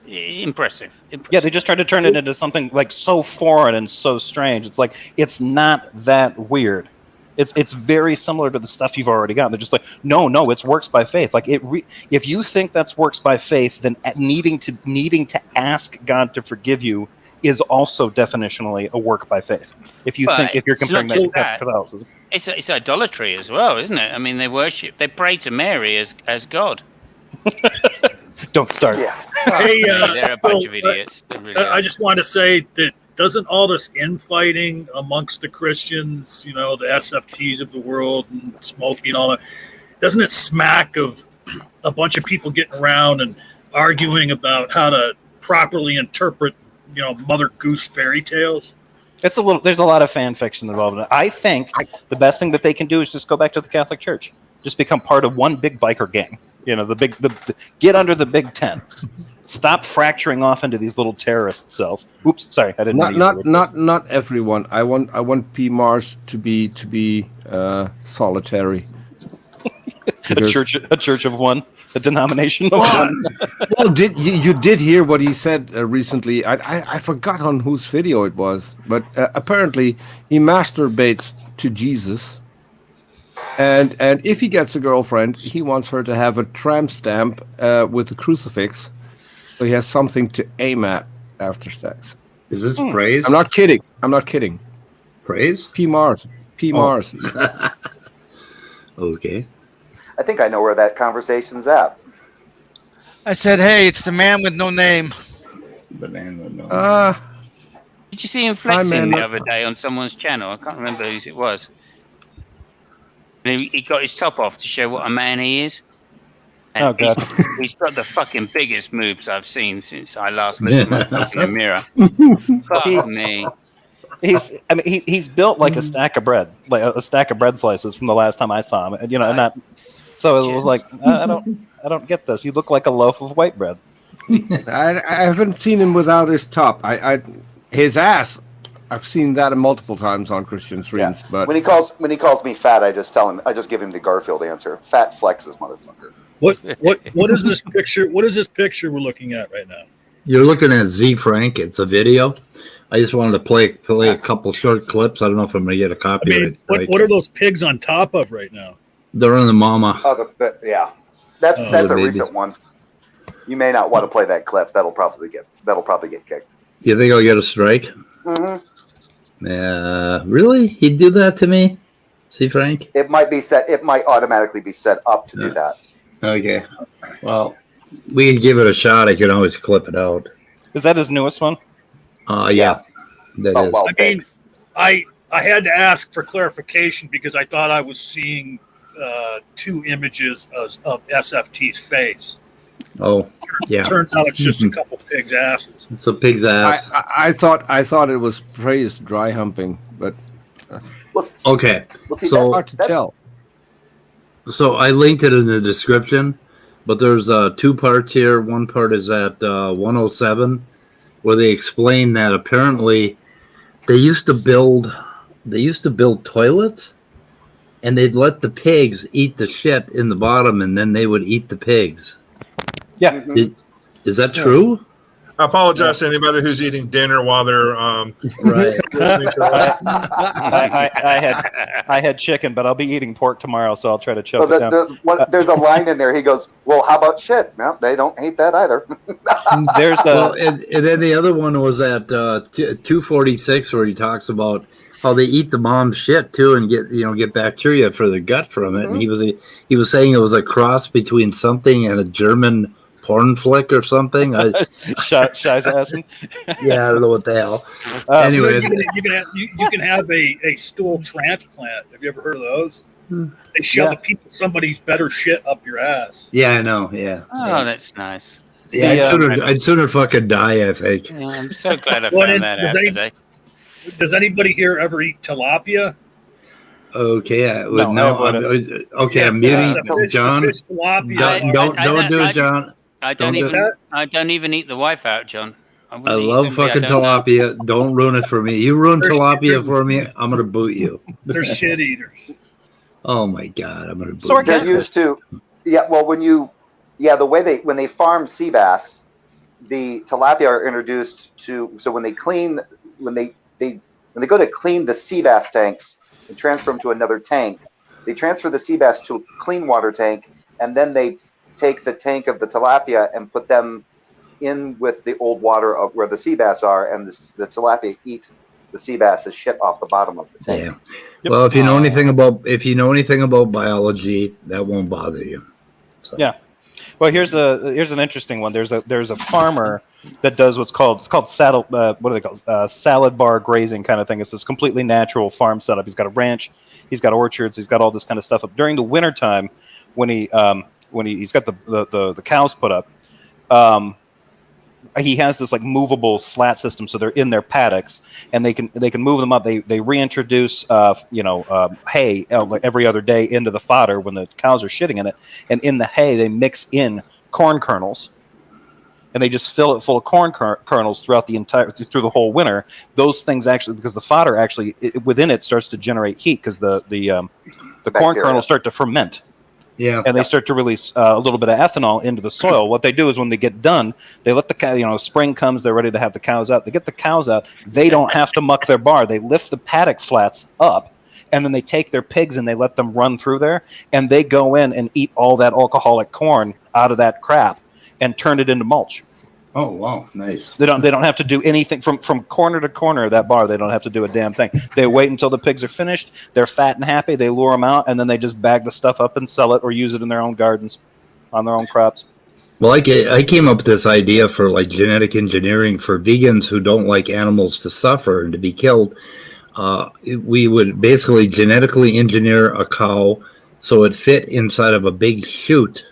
impressive. Yeah, they just try to turn it into something like so foreign and so strange. It's like it's not that weird. It's very similar to the stuff you've already got. They're just like, no, it's works by faith. Like if you think that's works by faith, then needing to ask God to forgive you is also definitionally a work by faith. If you're comparing that to Catholicism, it's idolatry as well, isn't it? I mean, they pray to Mary as God. Don't start. Yeah. Hey, they're a bunch of idiots. Really I just want to say that doesn't all this infighting amongst the Christians, the SFTs of the world and Smokey and all that, doesn't it smack of a bunch of people getting around and arguing about how to properly interpret, Mother Goose fairy tales? There's a lot of fan fiction involved in it. I think the best thing that they can do is just go back to the Catholic Church. Just become part of one big biker gang. Get under the Big Ten. Stop fracturing off into these little terrorist cells. Oops, sorry, I didn't. Not everyone. I want P. Mars to be solitary. a church of one, a denomination of one. Well, you did hear what he said recently? I forgot on whose video it was, but apparently he masturbates to Jesus. And if he gets a girlfriend, he wants her to have a tramp stamp with a crucifix, so he has something to aim at after sex. Is this praise? I'm not kidding. Praise? P. Mars. Okay. I think I know where that conversation's at. I said, hey, it's the man with no name. Banana with no name. Did you see him flexing the other day on someone's channel? I can't remember whose it was. And he got his top off to show what a man he is. And God. He's got the fucking biggest moves I've seen since I last looked at myself in the mirror. Fuck me. He's built like a stack of bread, like a stack of bread slices from the last time I saw him. And, and that. So it was like, I I don't get this. You look like a loaf of white bread. I haven't seen him without his top. His ass. I've seen that multiple times on Christian streams. Yeah. But when he calls me fat, I just give him the Garfield answer. Fat flexes, motherfucker. What is this picture? What is this picture we're looking at right now? You're looking at Z Frank. It's a video. I just wanted to play a couple short clips. I don't know if I'm going to get a copyright. What are those pigs on top of right now? They're in the mama. Oh, yeah, that's a recent one. You may not want to play that clip. That'll probably get kicked. You think I'll get a strike? Mm-hmm. Really? He'd do that to me? See, Frank? It might automatically be set up to do that. Okay. Well, we can give it a shot. I can always clip it out. Is that his newest one? Yeah. That is. Well, I mean, I had to ask for clarification because I thought I was seeing 2 images of SFT's face. Oh, yeah. Turns out it's just a couple pigs' asses. It's a pig's ass. I thought it was Prey's dry humping, but okay. So hard to tell. So I linked it in the description, but there's 2 parts here. One part is at 107, where they explain that apparently they used to build toilets, and they'd let the pigs eat the shit in the bottom, and then they would eat the pigs. Yeah. Is that true? I apologize to anybody who's eating dinner while they're right. listening to us. I had chicken, but I'll be eating pork tomorrow, so I'll try to choke it down. There's a line in there. He goes, "Well, how about shit?" No, they don't hate that either. There's and then the other one was at 246, where he talks about how they eat the mom's shit too and get bacteria for their gut from it. Mm-hmm. And he was saying it was a cross between something and a German porn flick or something. Scheißessen. Yeah, I don't know what the hell. Anyway, you can have a stool transplant. Have you ever heard of those? They shove a piece of somebody's better shit up your ass. Yeah, I know. Yeah. Oh, that's nice. Yeah, I'd sooner fucking die, I think. Yeah, I'm so glad I found that out today. Does anybody here ever eat tilapia? Okay, I'm muting John. Don't do it, John. I don't even eat the wife out, John. I love fucking tilapia. Don't ruin it for me. You ruin tilapia for me, I'm gonna boot you. They're shit eaters. Oh my god, I'm gonna boot you. They're used to. Yeah, well, when they farm sea bass, the tilapia are introduced to. So when they go to clean the sea bass tanks and transfer them to another tank, they transfer the sea bass to a clean water tank, and then they take the tank of the tilapia and put them in with the old water of where the sea bass are, and the tilapia eat the sea bass's shit off the bottom of the tank. Yeah. Yep. Well, if you know anything about biology, that won't bother you. So. Yeah. Well, here's an interesting one. There's a farmer that does what's called salad bar grazing kind of thing. It's this completely natural farm setup. He's got a ranch, he's got orchards, he's got all this kind of stuff up. During the wintertime, when he's got the cows put up, he has this like movable slat system, so they're in their paddocks, and they can move them up. They reintroduce hay every other day into the fodder when the cows are shitting in it, and in the hay they mix in corn kernels, and they just fill it full of corn kernels through the whole winter. Those things actually, because the fodder actually within it starts to generate heat because the corn kernels start to ferment. Yeah, and they start to release a little bit of ethanol into the soil. What they do is when they get done, they let the cow, spring comes, they're ready to have the cows out. They get the cows out. They don't have to muck their bar. They lift the paddock flats up, and then they take their pigs and they let them run through there, and they go in and eat all that alcoholic corn out of that crap and turn it into mulch. Oh wow, nice. They don't have to do anything from corner to corner of that bar. They don't have to do a damn thing. They wait until the pigs are finished. They're fat and happy. They lure them out, and then they just bag the stuff up and sell it or use it in their own gardens, on their own crops. Well, I came up with this idea for like genetic engineering for vegans who don't like animals to suffer and to be killed. We would basically genetically engineer a cow so it fit inside of a big chute,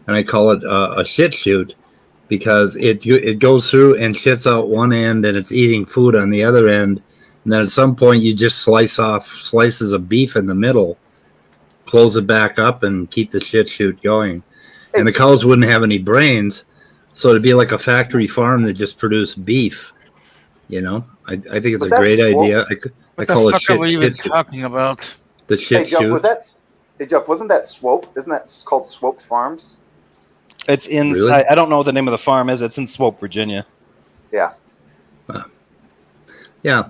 and I call it a shit chute. Because it goes through and shits out one end and it's eating food on the other end. And then at some point you just slice off slices of beef in the middle, close it back up and keep the shit chute going. and the cows wouldn't have any brains, so it'd be like a factory farm that just produced beef. You know, I think it's a great idea. I call it shit. What are you even talking about? The shit Jeff, shoot. Jeff, wasn't that Swope? Isn't that called Swope Farms? It's in. Really? I don't know what the name of the farm is. It's in Swope, Virginia. Yeah. Yeah,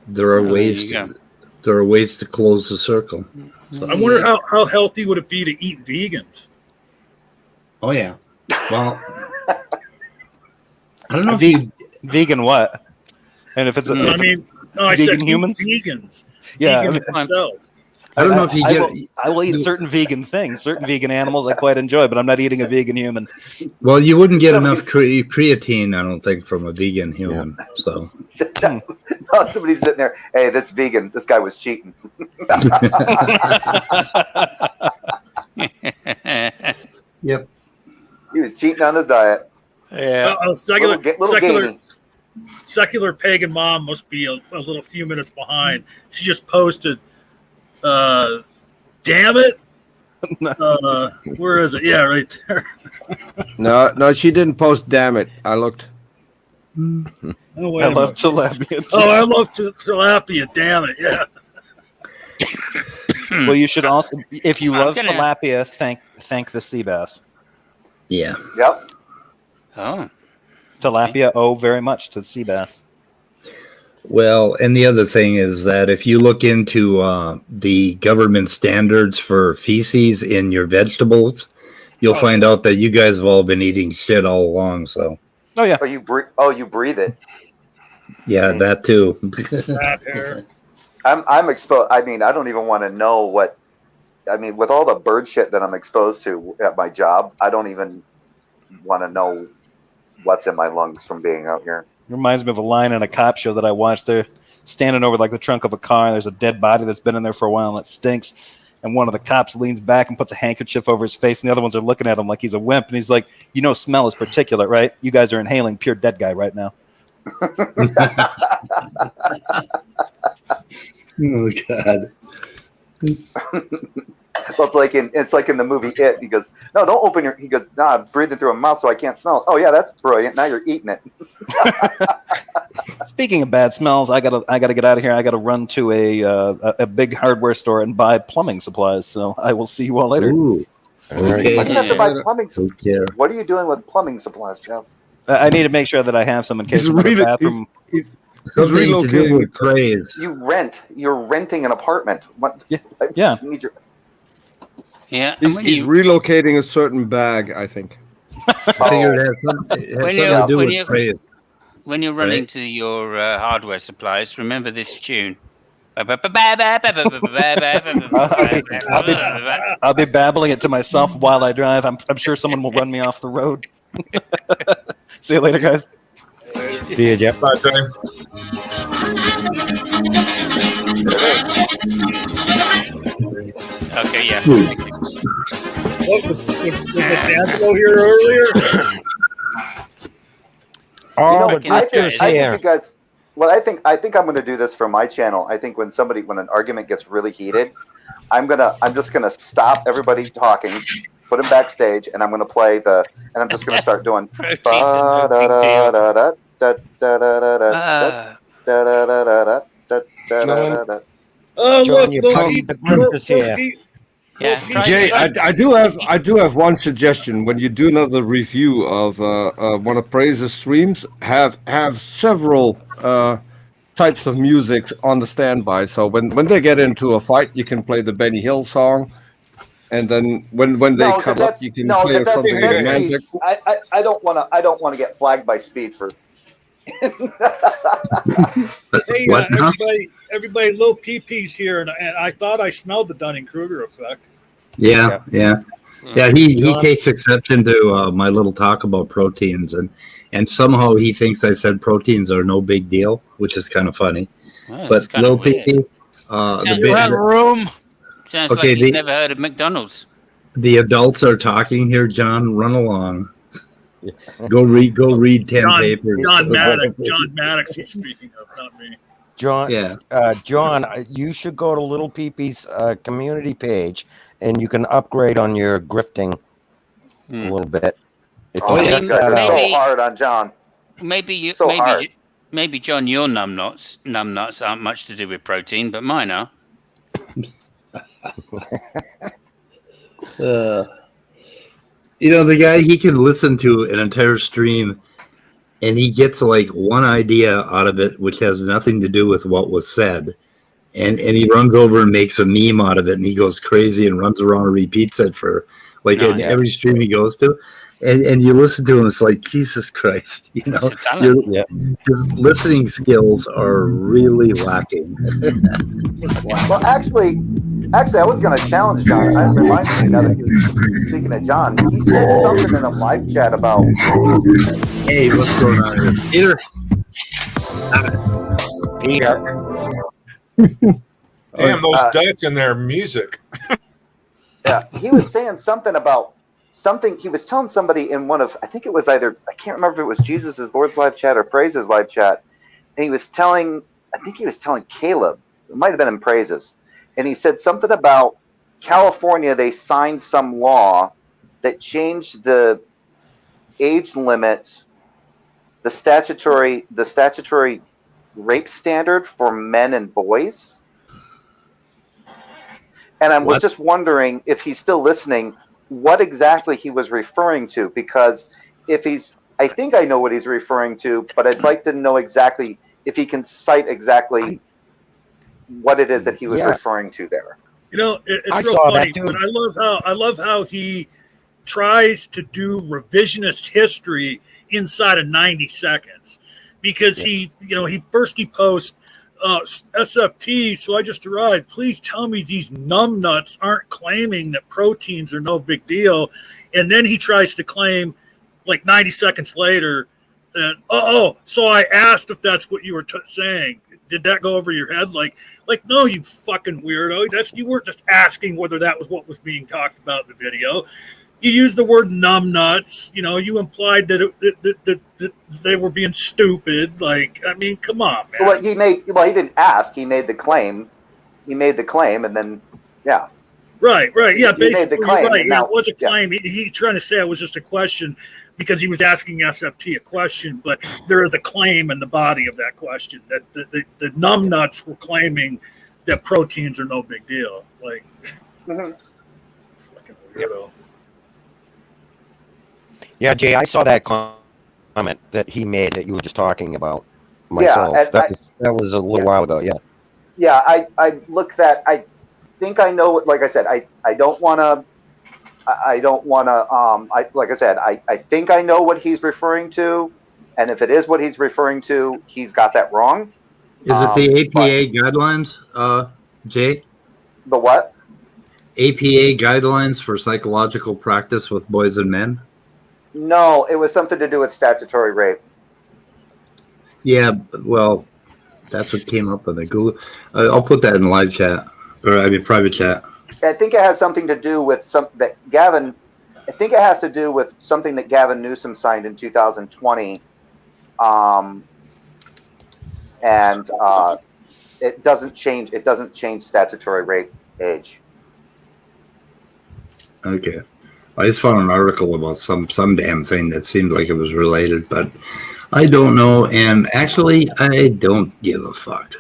there are ways. There are ways to close the circle. So. I wonder how healthy would it be to eat vegans? Oh yeah. Well, I don't know vegan what? And if it's I said humans, vegans. Yeah, vegan themselves. I don't know if you get. I will eat certain vegan things, certain vegan animals I quite enjoy, but I'm not eating a vegan human. Well, you wouldn't get enough creatine, I don't think, from a vegan human. So. No, somebody's sitting there. Hey, this vegan. This guy was cheating. Yep. He was cheating on his diet. Yeah. Secular pagan mom must be a little few minutes behind. She just posted. Damn it. Where is it? Yeah, right there. No, she didn't post. Damn it! I looked. Oh, I love tilapia. I love tilapia. Damn it! Yeah. Well, you should also, if you love tilapia, thank the sea bass. Yeah. Yep. Oh. Tilapia owe very much to sea bass. Well, and the other thing is that if you look into the government standards for feces in your vegetables, you'll find out that you guys have all been eating shit all along. So. Oh yeah. You breathe it. Yeah, that too. I'm exposed. I mean, I don't even want to know what. I mean, with all the bird shit that I'm exposed to at my job, I don't even want to know what's in my lungs from being out here. Reminds me of a line in a cop show that I watched. They're standing over like the trunk of a car, and there's a dead body that's been in there for a while, and it stinks. And one of the cops leans back and puts a handkerchief over his face, and the other ones are looking at him like he's a wimp. And he's like, "You know, smell is particulate, right? You guys are inhaling pure dead guy right now." Oh God. Well, it's like in the movie It. He goes, "No, don't open your." He goes, "Nah, I'm breathing through a mouth so I can't smell it." Oh yeah, that's brilliant. Now you're eating it. Speaking of bad smells, I gotta get out of here. I gotta run to a big hardware store and buy plumbing supplies. So I will see you all later. Ooh. Okay. Why do you have to buy plumbing supplies? Okay. What are you doing with plumbing supplies, Jeff? I need to make sure that I have some in case of the bathroom. He's relocating with craze. You're renting an apartment. What? Yeah. You need your. Yeah. He's relocating a certain bag, I think. I think it has something to do with craze. When you're running to your hardware supplies, remember this tune. I'll be babbling it to myself while I drive. I'm sure someone will run me off the road. See you later, guys. See you, Jeff. Bye, Jay. Okay, yeah. Was Angelo here earlier? I think you guys. Well, I think I'm going to do this for my channel. I think when an argument gets really heated, I'm just gonna stop everybody talking, put them backstage, and I'm gonna play and I'm just gonna start doing. Oh, look, Jay, I do have one suggestion. When you do another review of one of Praise's streams, have several types of music on the standby. So when they get into a fight, you can play the Benny Hill song, and then when they come up, you can play something romantic. I don't want to get flagged by Speed for. Hey, everybody, low PP's here, and I thought I smelled the Dunning-Kruger effect. Yeah. He takes exception to my little talk about proteins, and somehow he thinks I said proteins are no big deal, which is kind of funny. Oh, but low PP, room. Sounds like you've never heard of McDonald's. The adults are talking here, John. Run along. Go read 10 papers. John Maddox he's speaking of, not me. John, John, you should go to Little Peepee's community page, and you can upgrade on your grifting. a little bit. Oh, you guys are so hard on John. Maybe hard. Maybe John, your numbnuts aren't much to do with protein, but mine are. The guy, he can listen to an entire stream and he gets like one idea out of it, which has nothing to do with what was said. And he runs over and makes a meme out of it, and he goes crazy and runs around and repeats it for every stream he goes to. And you listen to him, it's like, Jesus Christ, your listening skills are really lacking. Well, actually, I was going to challenge John. It reminds me now that you're speaking of John. He said something in a live chat about. Hey, what's going on here? Peter. Damn, those ducks and their music. Yeah, he was saying something about something. He was telling somebody in one of, I think it was either, I can't remember if it was Jesus' Lord's live chat or Praise's live chat. And he was telling, I think he was telling Caleb, it might have been in Praise's. And he said something about California, they signed some law that changed the age limit, the statutory rape standard for men and boys. And I was just wondering if he's still listening, what exactly he was referring to, because I think I know what he's referring to, but I'd like to know exactly if he can cite exactly what it is that he was referring to there. It's real funny, but I love how he tries to do revisionist history inside of 90 seconds, because he posts SFT, so I just arrived. Please tell me these numbnuts aren't claiming that proteins are no big deal. And then he tries to claim, like 90 seconds later, that, so I asked if that's what you were saying. Did that go over your head? Like, no, you fucking weirdo. You weren't just asking whether that was what was being talked about in the video. You used the word numbnuts. You implied that they were being stupid. Like, I mean, come on, man. Well, he didn't ask. He made the claim. And then, yeah. Right. Yeah, he made the claim. Right. Now, it was a claim. Yeah. He's trying to say it was just a question because he was asking SFT a question, but there is a claim in the body of that question that the numbnuts were claiming that proteins are no big deal. Like, fucking weirdo. Yeah, Jay, I saw that comment that he made that you were just talking about myself. Yeah, that was a little while ago, yeah. Yeah, I looked at, I think I know, like I said, I don't want to, like I said, I think I know what he's referring to, and if it is what he's referring to, he's got that wrong. Is it the APA guidelines, Jay? The what? APA guidelines for psychological practice with boys and men? No, it was something to do with statutory rape. Yeah, well, that's what came up in the Google. I'll put that in live chat, private chat. I think it has something to do with Gavin Newsom signed in 2020. And it doesn't change statutory rape age. Okay. I just found an article about some damn thing that seemed like it was related, but I don't know. And actually, I don't give a fuck.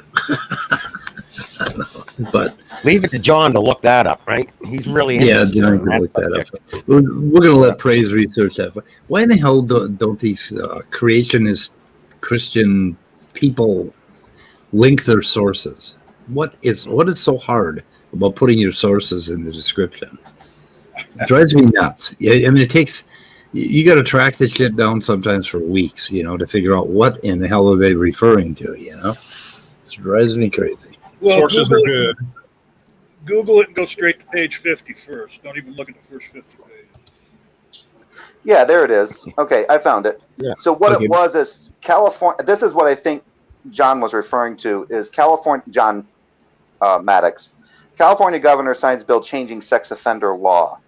But leave it to John to look that up, right? He's really John can look that up. We're going to let Praise research that. Why in the hell don't these creationist Christian people link their sources? What is so hard about putting your sources in the description? It drives me nuts. I mean, you got to track this shit down sometimes for weeks, to figure out what in the hell are they referring to, It drives me crazy. Well, sources are good. Google it and go straight to page 50 first. Don't even look at the first 50 pages. Yeah, there it is. Okay, I found it. Yeah. So what it was is California. This is what I think John was referring to, is California, John Maddox. California governor signs bill changing sex offender law.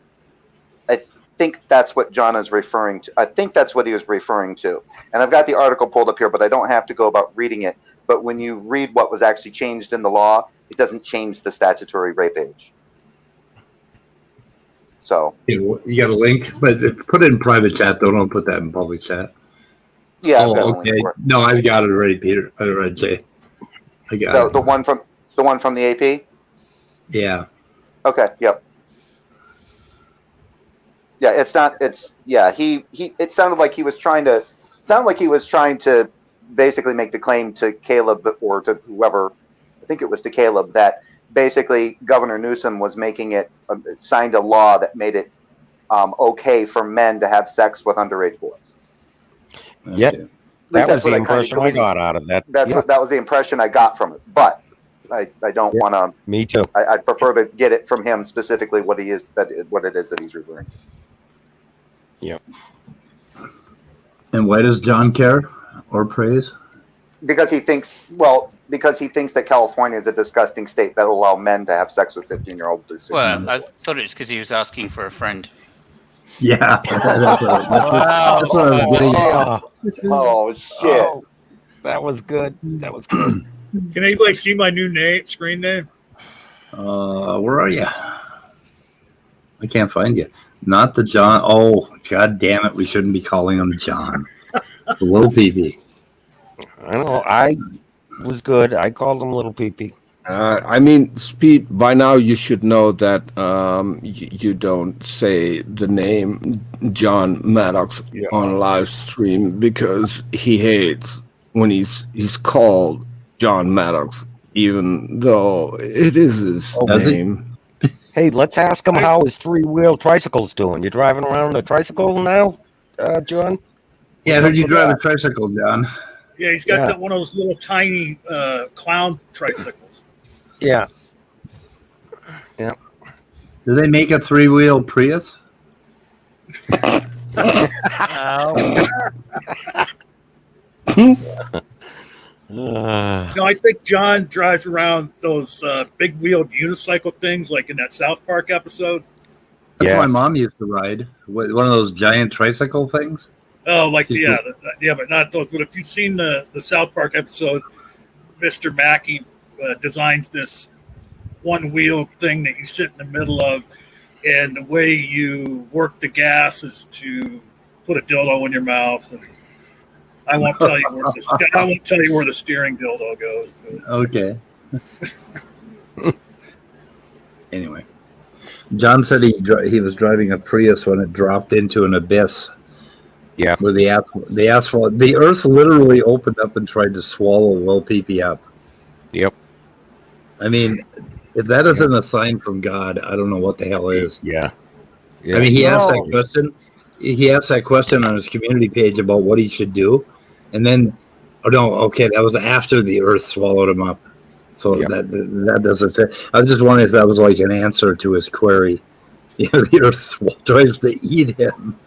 I think that's what John is referring to. I think that's what he was referring to. And I've got the article pulled up here, but I don't have to go about reading it. But when you read what was actually changed in the law, it doesn't change the statutory rape age. So you got a link, but put it in private chat. Don't put that in public chat. yeah, Oh, I've got a okay. link for it. No, I've got it already, Peter. I read Jay. I got it. The one from the AP. Yeah. Okay. Yep. Yeah, it's not. It's yeah. He. It sounded like he was trying to. Basically make the claim to Caleb or to whoever. I think it was to Caleb that basically Governor Newsom was making it signed a law that made it okay for men to have sex with underage boys. Yeah, that was the impression I got out of that. That was the impression I got from it. But I don't want to. Me too. I'd prefer to get it from him specifically what it is that he's referring to. Yeah. And why does John care or praise? Because he thinks that California is a disgusting state that will allow men to have sex with 15-year-olds. Well, I thought it was because he was asking for a friend. Yeah. That's what I was getting at. Oh shit! Oh, that was good. That was good. Can anybody see my new screen name? Where are you? I can't find you. Not the John. Oh, God damn it! We shouldn't be calling him John. The little PB. I know. I was good. I called him Little PP. I mean, Speed, by now you should know that you don't say the name John Maddox on live stream because he hates when he's called John Maddox, even though it is his name. Hey, let's ask him how his 3-wheel tricycle's doing. You driving around a tricycle now, John? Yeah, I heard you drive a tricycle, John. Yeah, he's got one of those little tiny clown tricycles. Yeah. Yeah. Do they make a 3-wheel Prius? No, I think John drives around those big-wheeled unicycle things, like in that South Park episode. That's what my mom used to ride. One of those giant tricycle things. Oh, but not those. But if you've seen the South Park episode, Mr. Mackey designs this one-wheel thing that you sit in the middle of, and the way you work the gas is to put a dildo in your mouth. And I won't tell you where the steering dildo goes. But. Okay. Anyway, John said he was driving a Prius when it dropped into an abyss. Yeah, where the earth literally opened up and tried to swallow Lil Peepee up. Yep. I mean, if that isn't a sign from God, I don't know what the hell is. Yeah. I mean, he asked that question. He asked that question on his community page about what he should do, and then, that was after the earth swallowed him up. So that doesn't fit. I was just wondering if that was like an answer to his query. The earth tries to eat him.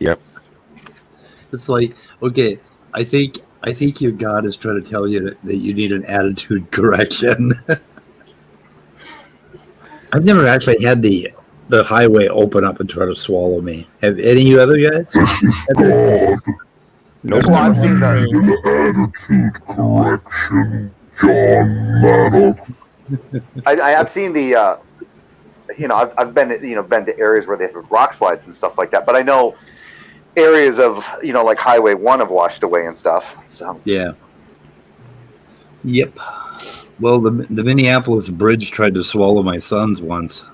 Yep. It's like, okay, I think your God is trying to tell you that you need an attitude correction. I've never actually had the highway open up and try to swallow me. Have any of you other guys? No. Attitude correction, John Maddox. I have seen the, I've been to areas where they have rock slides and stuff like that, but I know areas of, like Highway 1 have washed away and stuff. So yeah. Yep. Well, the Minneapolis bridge tried to swallow my sons once,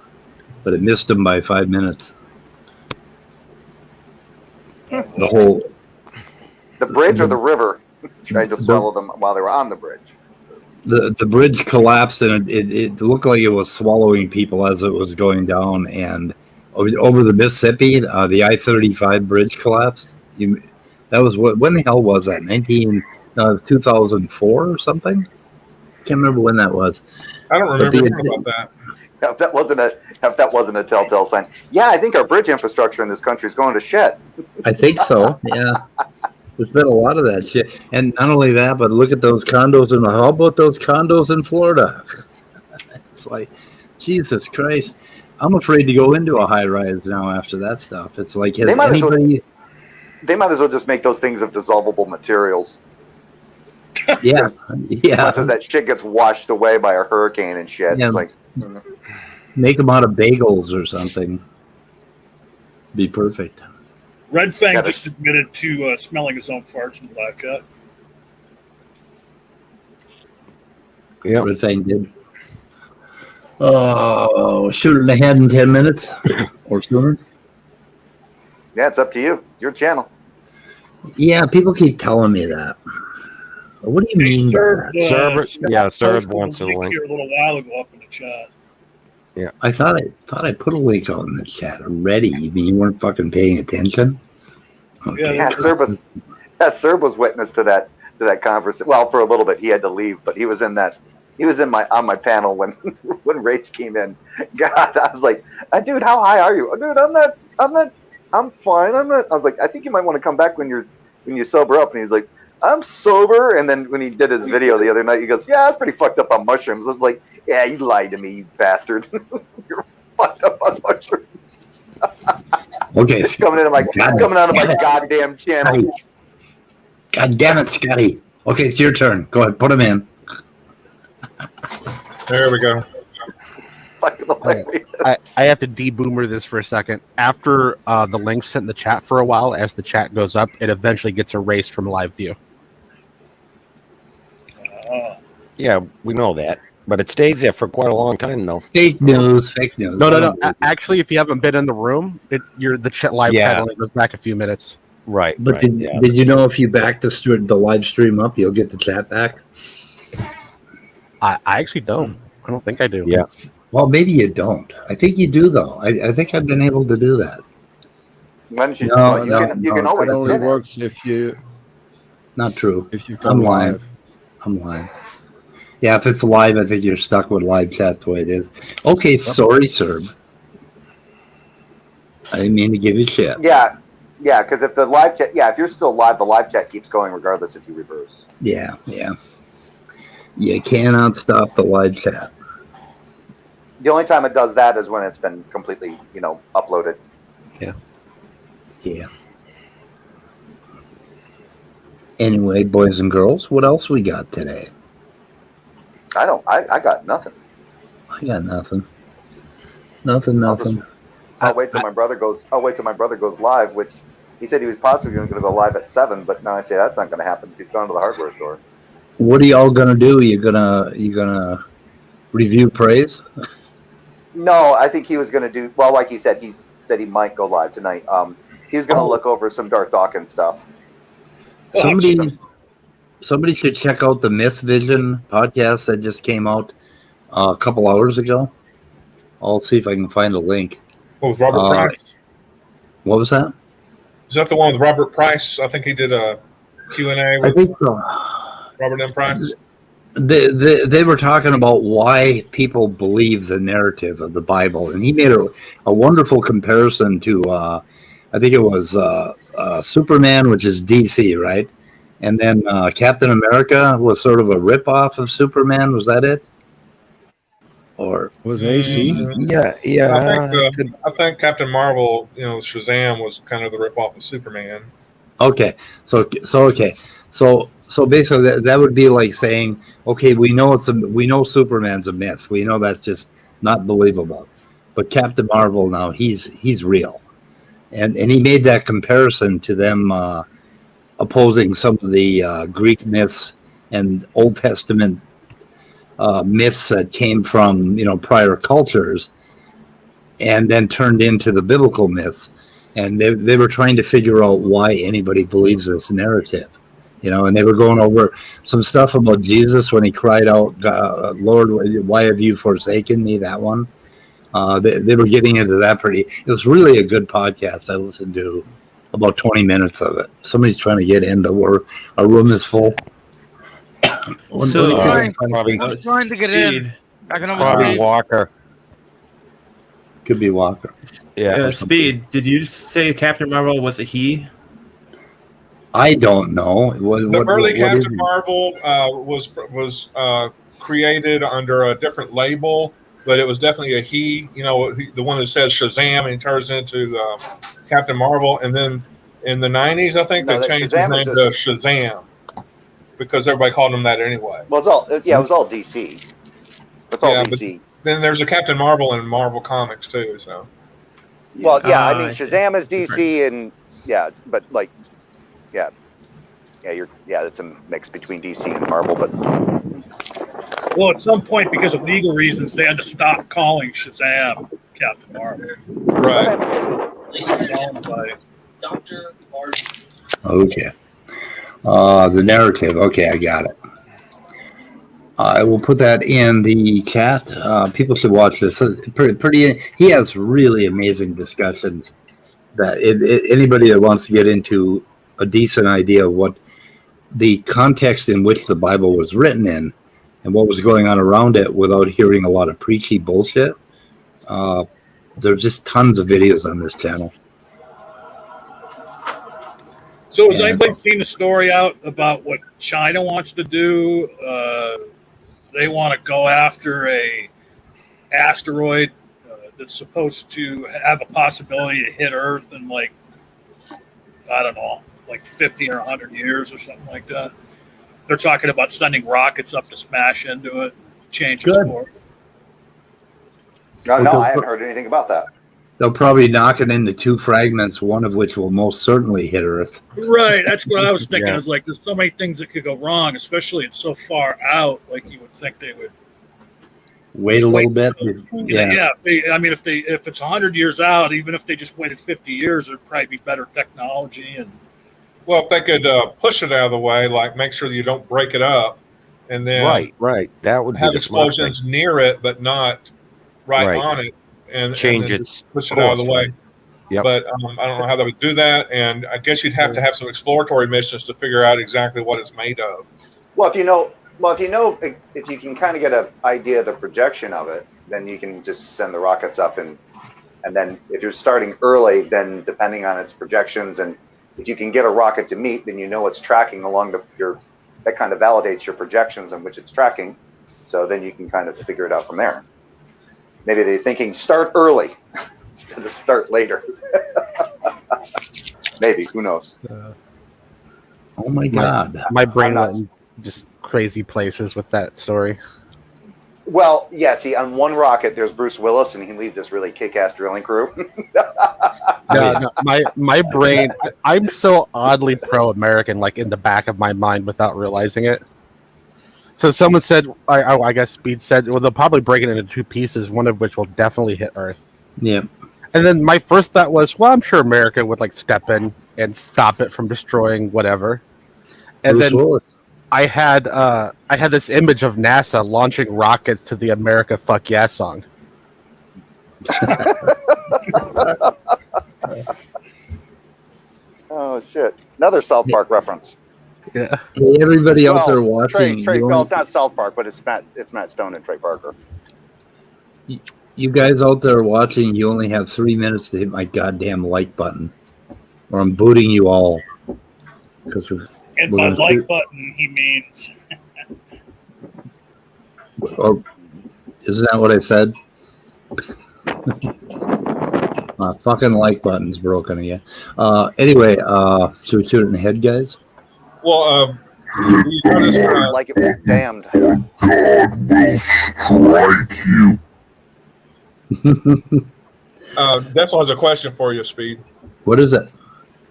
but it missed them by 5 minutes. The bridge or the river tried to swallow them while they were on the bridge. The bridge collapsed, and it looked like it was swallowing people as it was going down. And over the Mississippi, the I-35 bridge collapsed. That was when the hell was that? 2004 or something? Can't remember when that was. I don't remember about that. If that wasn't a telltale sign. Yeah, I think our bridge infrastructure in this country is going to shit. I think so. Yeah. There's been a lot of that shit. And not only that, but look at those condos how about those condos in Florida? It's like, Jesus Christ. I'm afraid to go into a high rise now after that stuff. It's like, they might as well just make those things of dissolvable materials. Yeah. As much as that shit gets washed away by a hurricane and shit. Yeah. It's like, make them out of bagels or something. Be perfect. Red Fang just admitted to smelling his own farts in the live chat. Yeah, Red Fang did. Oh, shooting ahead in 10 minutes or sooner. Yeah, it's up to you. Your channel. Yeah, people keep telling me that. What do you mean by that? Serb wants a link here a little while ago up in the chat. Yeah, I thought I put a link on the chat already. You mean you weren't fucking paying attention? Okay. Yeah, Serb was witness to that conversation. Well, for a little bit, he had to leave, but he was on my panel when Rach came in. God, I was like, dude, how high are you? Dude, I'm fine. I was like, I think you might want to come back when you sober up. And he's like, I'm sober. And then when he did his video the other night, he goes, yeah, I was pretty fucked up on mushrooms. I was like, yeah, you lied to me, you bastard. You're fucked up on mushrooms. Okay. It's coming out of my goddamn channel. God damn it, Scotty. Okay, it's your turn. Go ahead, put him in. There we go. I have to deboomer this for a second. After the link's sent in the chat for a while, as the chat goes up, it eventually gets erased from live view. Yeah, we know that. But it stays there for quite a long time, though. Fake news. No. Actually, if you haven't been in the room, the chat live chat only goes back a few minutes. Right. But did you know if you back the live stream up, you'll get the chat back? I actually don't. I don't think I do. Yeah. Well, maybe you don't. I think you do, though. I think I've been able to do that. Why don't you? You can always. It only works if you. Not true. If you come live. I'm lying. Yeah, if it's live, I think you're stuck with live chat the way it is. Okay, sorry, Serb. I didn't mean to give you shit. Yeah, because if the live chat, if you're still live, the live chat keeps going regardless if you reverse. Yeah. You cannot stop the live chat. The only time it does that is when it's been completely, uploaded. Yeah. Anyway, boys and girls, what else we got today? I got nothing. I got nothing. Nothing. I'll wait till my brother goes live, which he said he was possibly going to go live at 7, but now I say that's not going to happen. He's gone to the hardware store. What are y'all gonna do? You gonna review praise? No, I think he was going to do like he said he might go live tonight. He was going to look over some Darth Dawkins stuff. Somebody should check out the Myth Vision podcast that just came out a couple hours ago. I'll see if I can find a link. What was Robert Price? What was that? Is that the one with Robert Price? I think he did a Q&A with I think so. Robert M. Price. They were talking about why people believe the narrative of the Bible, and he made a wonderful comparison to I think it was Superman, which is DC, right? And then Captain America was sort of a ripoff of Superman. Was that it? Or was AC? Yeah. I think Captain Marvel, Shazam was kind of the ripoff of Superman. Okay, so basically that would be like saying, okay, we know Superman's a myth. We know that's just not believable. But Captain Marvel now he's real, and he made that comparison to them opposing some of the Greek myths and Old Testament myths that came from prior cultures, and then turned into the biblical myths. And they were trying to figure out why anybody believes this narrative, and they were going over some stuff about Jesus when he cried out, Lord, why have you forsaken me? That one. They were getting into that it was really a good podcast. I listened to about 20 minutes of it. Somebody's trying to get into where our room is full. I'm trying to get in. I can almost Bobby Walker. Could be Walker. Yeah. Speed, did you say Captain Marvel was a he? I don't know. The early Captain Marvel was created under a different label, but it was definitely a he. The one that says Shazam and he turns into Captain Marvel. And then in the 90s, I think they changed his name to Shazam because everybody called him that anyway. Well, it was all DC. It's all DC. Then there's a Captain Marvel in Marvel Comics too. So Well, yeah, I mean Shazam is DC, and but like, it's a mix between DC and Marvel. But well, at some point, because of legal reasons, they had to stop calling Shazam Captain Marvel. Right. It's owned by Dr. Martin. Okay. The narrative. Okay, I got it. I will put that in the chat. People should watch this. Pretty. He has really amazing discussions. That anybody that wants to get into a decent idea of what the context in which the Bible was written in and what was going on around it without hearing a lot of preachy bullshit. There's just tons of videos on this channel. So has anybody seen the story out about what China wants to do? They want to go after a asteroid that's supposed to have a possibility to hit Earth in like, I don't know, like 50 or 100 years or something like that. They're talking about sending rockets up to smash into it, change its course. No, I haven't heard anything about that. They'll probably knock it into 2 fragments, one of which will most certainly hit Earth. Right, that's what I was thinking. I was like, there's so many things that could go wrong, especially it's so far out. Like you would think they would wait a little bit. Yeah. I mean, if it's 100 years out, even if they just waited 50 years, there'd probably be better technology. And well, if they could push it out of the way, like make sure that you don't break it up, and then that would have be explosions near it, but not right on it. And change and its push it out of the way. Yep. But I don't know how they would do that, and I guess you'd have to have some exploratory missions to figure out exactly what it's made of. Well, if you can kind of get an idea of the projection of it, then you can just send the rockets up, and then if you're starting early, then depending on its projections, and if you can get a rocket to meet, then you know it's tracking along that kind of validates your projections on which it's tracking. So then you can kind of figure it out from there. Maybe they're thinking start early instead of start later. Maybe, who knows? Oh my God. My brain went in just crazy places with that story. Well, yeah, see, on one rocket, there's Bruce Willis, and he leads this really kick-ass drilling crew. No, my brain, I'm so oddly pro-American, like in the back of my mind without realizing it. So someone said, I guess Speed said, well, they'll probably break it into 2 pieces, one of which will definitely hit Earth. Yeah. And then my first thought was, well, I'm sure America would like step in and stop it from destroying whatever. And Bruce then Willis. I had this image of NASA launching rockets to the America Fuck Yeah song. Oh shit! Another South Park reference. Yeah. Hey, everybody out there watching. Well, it's not South Park, but it's Matt Stone and Trey Parker. You guys out there watching, you only have 3 minutes to hit my goddamn like button, or I'm booting you all. And by like button, he means. Or isn't that what I said? My fucking like button's broken again. Anyway, should we shoot it in the head, guys? Well, like it was damned. That's has a question for you, Speed. What is it?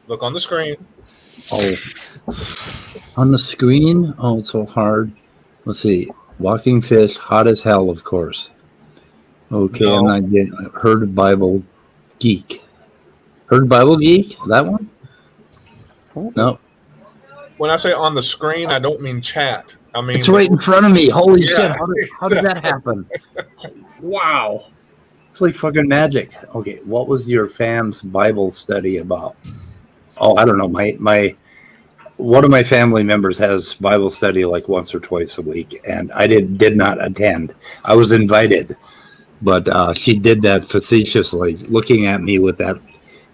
Look on the screen. Oh, on the screen? Oh, it's so hard. Let's see. Walking fish, hot as hell, of course. Okay, No. I'm not getting Heard Bible Geek. Heard Bible Geek? That one? No. When I say on the screen, I don't mean chat. I mean It's right in front of me. Holy Yeah. shit. How did that happen? Wow. It's like fucking magic. Okay, what was your fam's Bible study about? Oh, I don't know. My one of my family members has Bible study like once or twice a week, and I did not attend. I was invited, but she did that facetiously, looking at me with that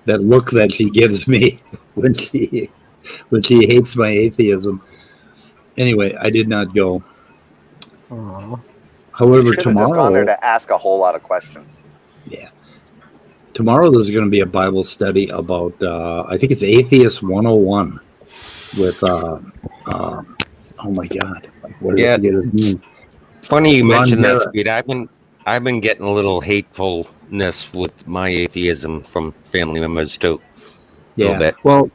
look that she gives me when she hates my atheism. Anyway, I did not go. Aww. However, You should have just gone there tomorrow, to ask a whole lot of questions. tomorrow there's going to be a Bible study about I think it's Atheist 101 with oh my God, what did I forget his name? Funny you Ron mentioned that, Barrett. Speed. I've been getting a little hatefulness with my atheism from family members too. A little bit. Well,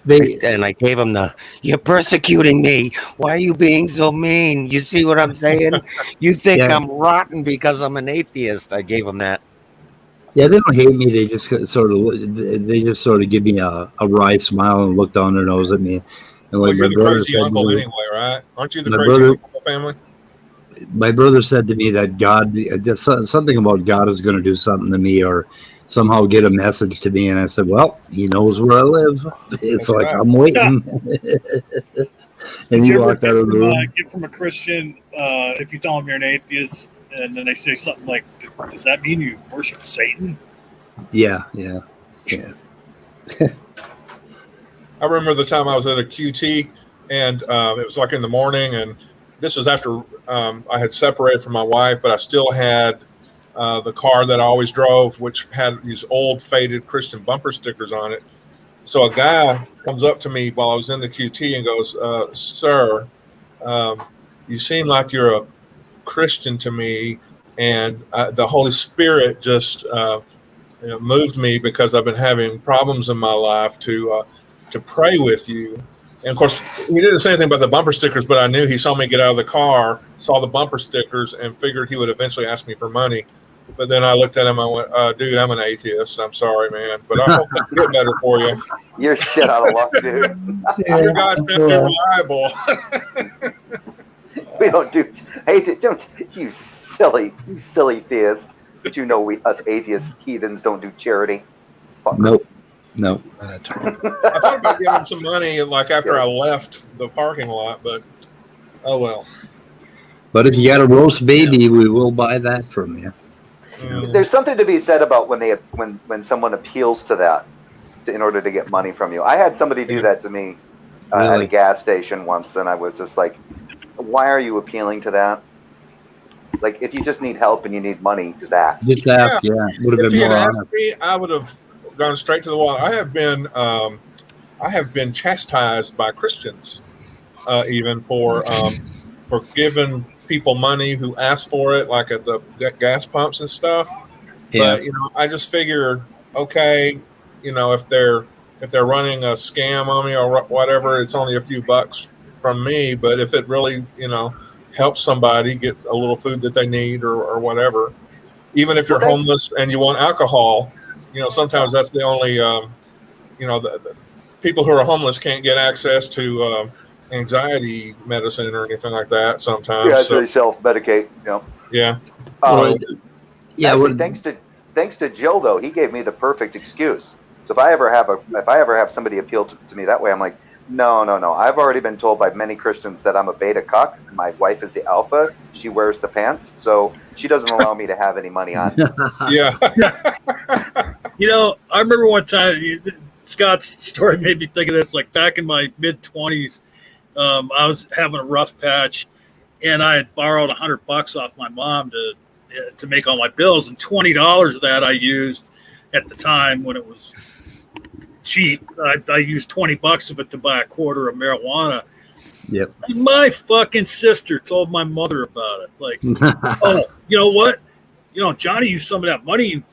I gave them you're persecuting me. Why are you being so mean? You see what I'm saying? You think I'm rotten because I'm an atheist. I gave them that. Yeah, they don't hate me. They just sort of give me a wry smile and look down their nose at me. And well, you're the crazy uncle anyway, right? Aren't you the crazy uncle of the family? My brother said to me that God, something about God is going to do something to me or somehow get a message to me. And I said, well, he knows where I live. It's like, I'm waiting. And you walked out of the room. Get from a Christian, if you tell them you're an atheist, and then they say something like, does that mean you worship Satan? Yeah. I remember the time I was at a QT, and it was like in the morning, and this was after I had separated from my wife, but I still had the car that I always drove, which had these old faded Christian bumper stickers on it. So a guy comes up to me while I was in the QT and goes, sir, you seem like you're a Christian to me, and the Holy Spirit just moved me because I've been having problems in my life to pray with you. And of course, he didn't say anything about the bumper stickers, but I knew he saw me get out of the car, saw the bumper stickers, and figured he would eventually ask me for money. But then I looked at him, I went, dude, I'm an atheist. I'm sorry, man. But I hope things get better for you. You're shit out of luck, dude. Your guy's definitely reliable. We don't do, don't, you silly theist. But you know us atheist heathens don't do charity. Fuck. Nope. I thought about giving him some money like after I left the parking lot, but oh well. But if you got a roast baby, we will buy that from you. There's something to be said about when someone appeals to that in order to get money from you. I had somebody do that to me at a gas station once, and I was just like, why are you appealing to that? Like, if you just need help and you need money, just ask. Just ask, yeah. Would have if been he more had honest. asked me, I would have gone straight to the wall. I have been chastised by Christians, even for giving people money who ask for it, like at the gas pumps and stuff. Yeah. But I just figure, okay, if they're running a scam on me or whatever, it's only a few bucks from me. But if it really, helps somebody get a little food that they need or whatever, even if you're homeless and you want alcohol, sometimes that's the only, the people who are homeless can't get access to anxiety medicine or anything like that sometimes. Yeah, so they self-medicate, Yeah. Actually, thanks to Jill, though, he gave me the perfect excuse. So if I ever have somebody appeal to me that way, I'm like, no. I've already been told by many Christians that I'm a beta cuck. My wife is the alpha. She wears the pants, so she doesn't allow me to have any money on. Yeah. I remember one time, Scott's story made me think of this. Like back in my mid-20s, I was having a rough patch, and I had borrowed $100 off my mom to make all my bills, and $20 of that I used at the time when it was cheap. I used $20 of it to buy a quarter of marijuana. Yep. And my fucking sister told my mother about it. Like, oh, you know what? Johnny used some of that money you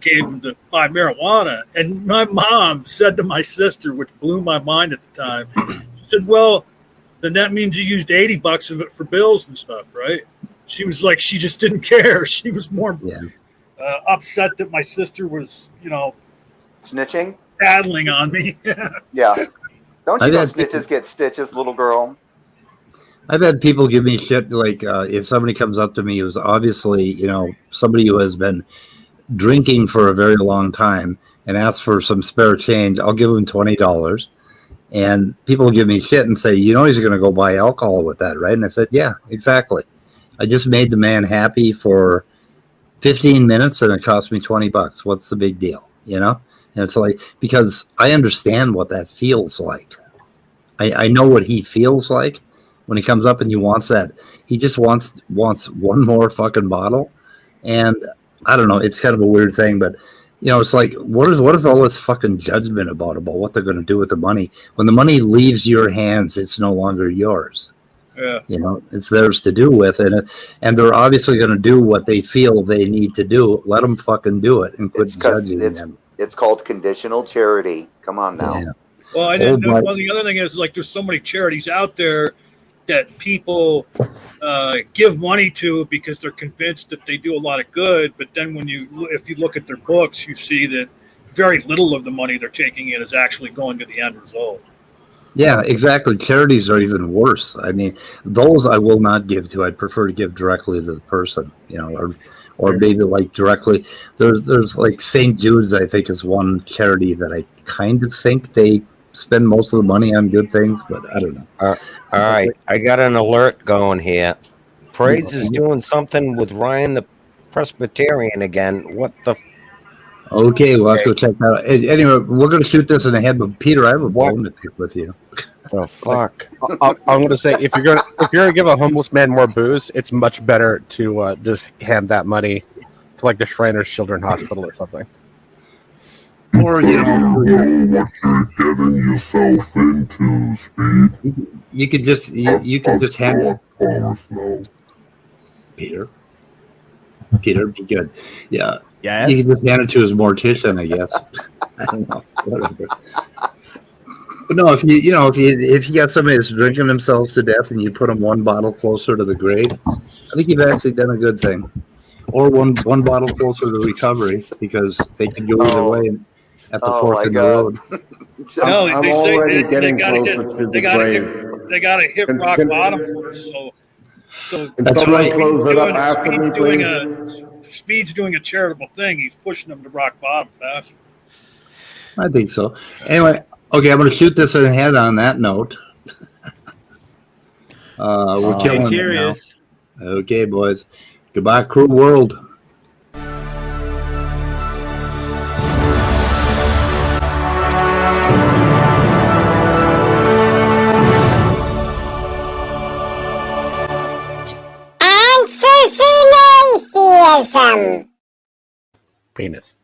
gave him to buy marijuana. And my mom said to my sister, which blew my mind at the time, she said, well, then that means you used $80 of it for bills and stuff, right? She was like, she just didn't care. She was more upset that my sister was, snitching, battling on me. Yeah. Don't you know snitches get stitches, little girl? I've had people give me shit like if somebody comes up to me who's obviously, somebody who has been drinking for a very long time and asks for some spare change, I'll give them $20. And people give me shit and say, he's going to go buy alcohol with that, right? And I said, yeah, exactly. I just made the man happy for 15 minutes and it cost me $20. What's the big deal? And it's like, because I understand what that feels like. I know what he feels like when he comes up and he wants that. He just wants one more fucking bottle. And I don't know, it's kind of a weird thing, but it's like, what is all this fucking judgment about what they're going to do with the money? When the money leaves your hands, it's no longer yours. Yeah. You know, it's theirs to do with, and they're obviously going to do what they feel they need to do. Let them fucking do it and quit judging them. It's called conditional charity. Come on now. Yeah. Well, well, the other thing is, like, there's so many charities out there that people give money to because they're convinced that they do a lot of good. But then if you look at their books, you see that very little of the money they're taking in is actually going to the end result. Yeah, exactly. Charities are even worse. I mean, those I will not give to. I'd prefer to give directly to the person, you know, or maybe like directly. There's like St. Jude's, I think, is one charity that I kind of think they spend most of the money on good things, but I don't know. All right, I got an alert going here. Praise is doing something with Ryan the Presbyterian again. What the? Okay, we'll have to check that out. Anyway, we're going to shoot this in the head, but Peter, I have a bone to pick with you. The fuck! I'm going to say if you're going to give a homeless man more booze, it's much better to just hand that money to like the Shriners Children's Hospital or something. Or you know, what you're getting yourself into, Speed. You could just hand Peter, be good. Yeah. Yes. You can just hand it to his mortician, I guess. I don't know. Whatever. But no, if you got somebody that's drinking themselves to death and you put them one bottle closer to the grave, I think you've actually done a good thing. Or one bottle closer to recovery, because they can go either way at the fork in the road. No, I'm they say already they getting gotta closer to the grave. They got to hit rock bottom first. So That's right. Close it up after me, please. Speed's doing a charitable thing. He's pushing them to rock bottom faster. I think so. Anyway, okay, I'm going to shoot this in the head on that note. We're killing it now. Okay, boys. Goodbye, cruel world. Answers in atheism. Penis.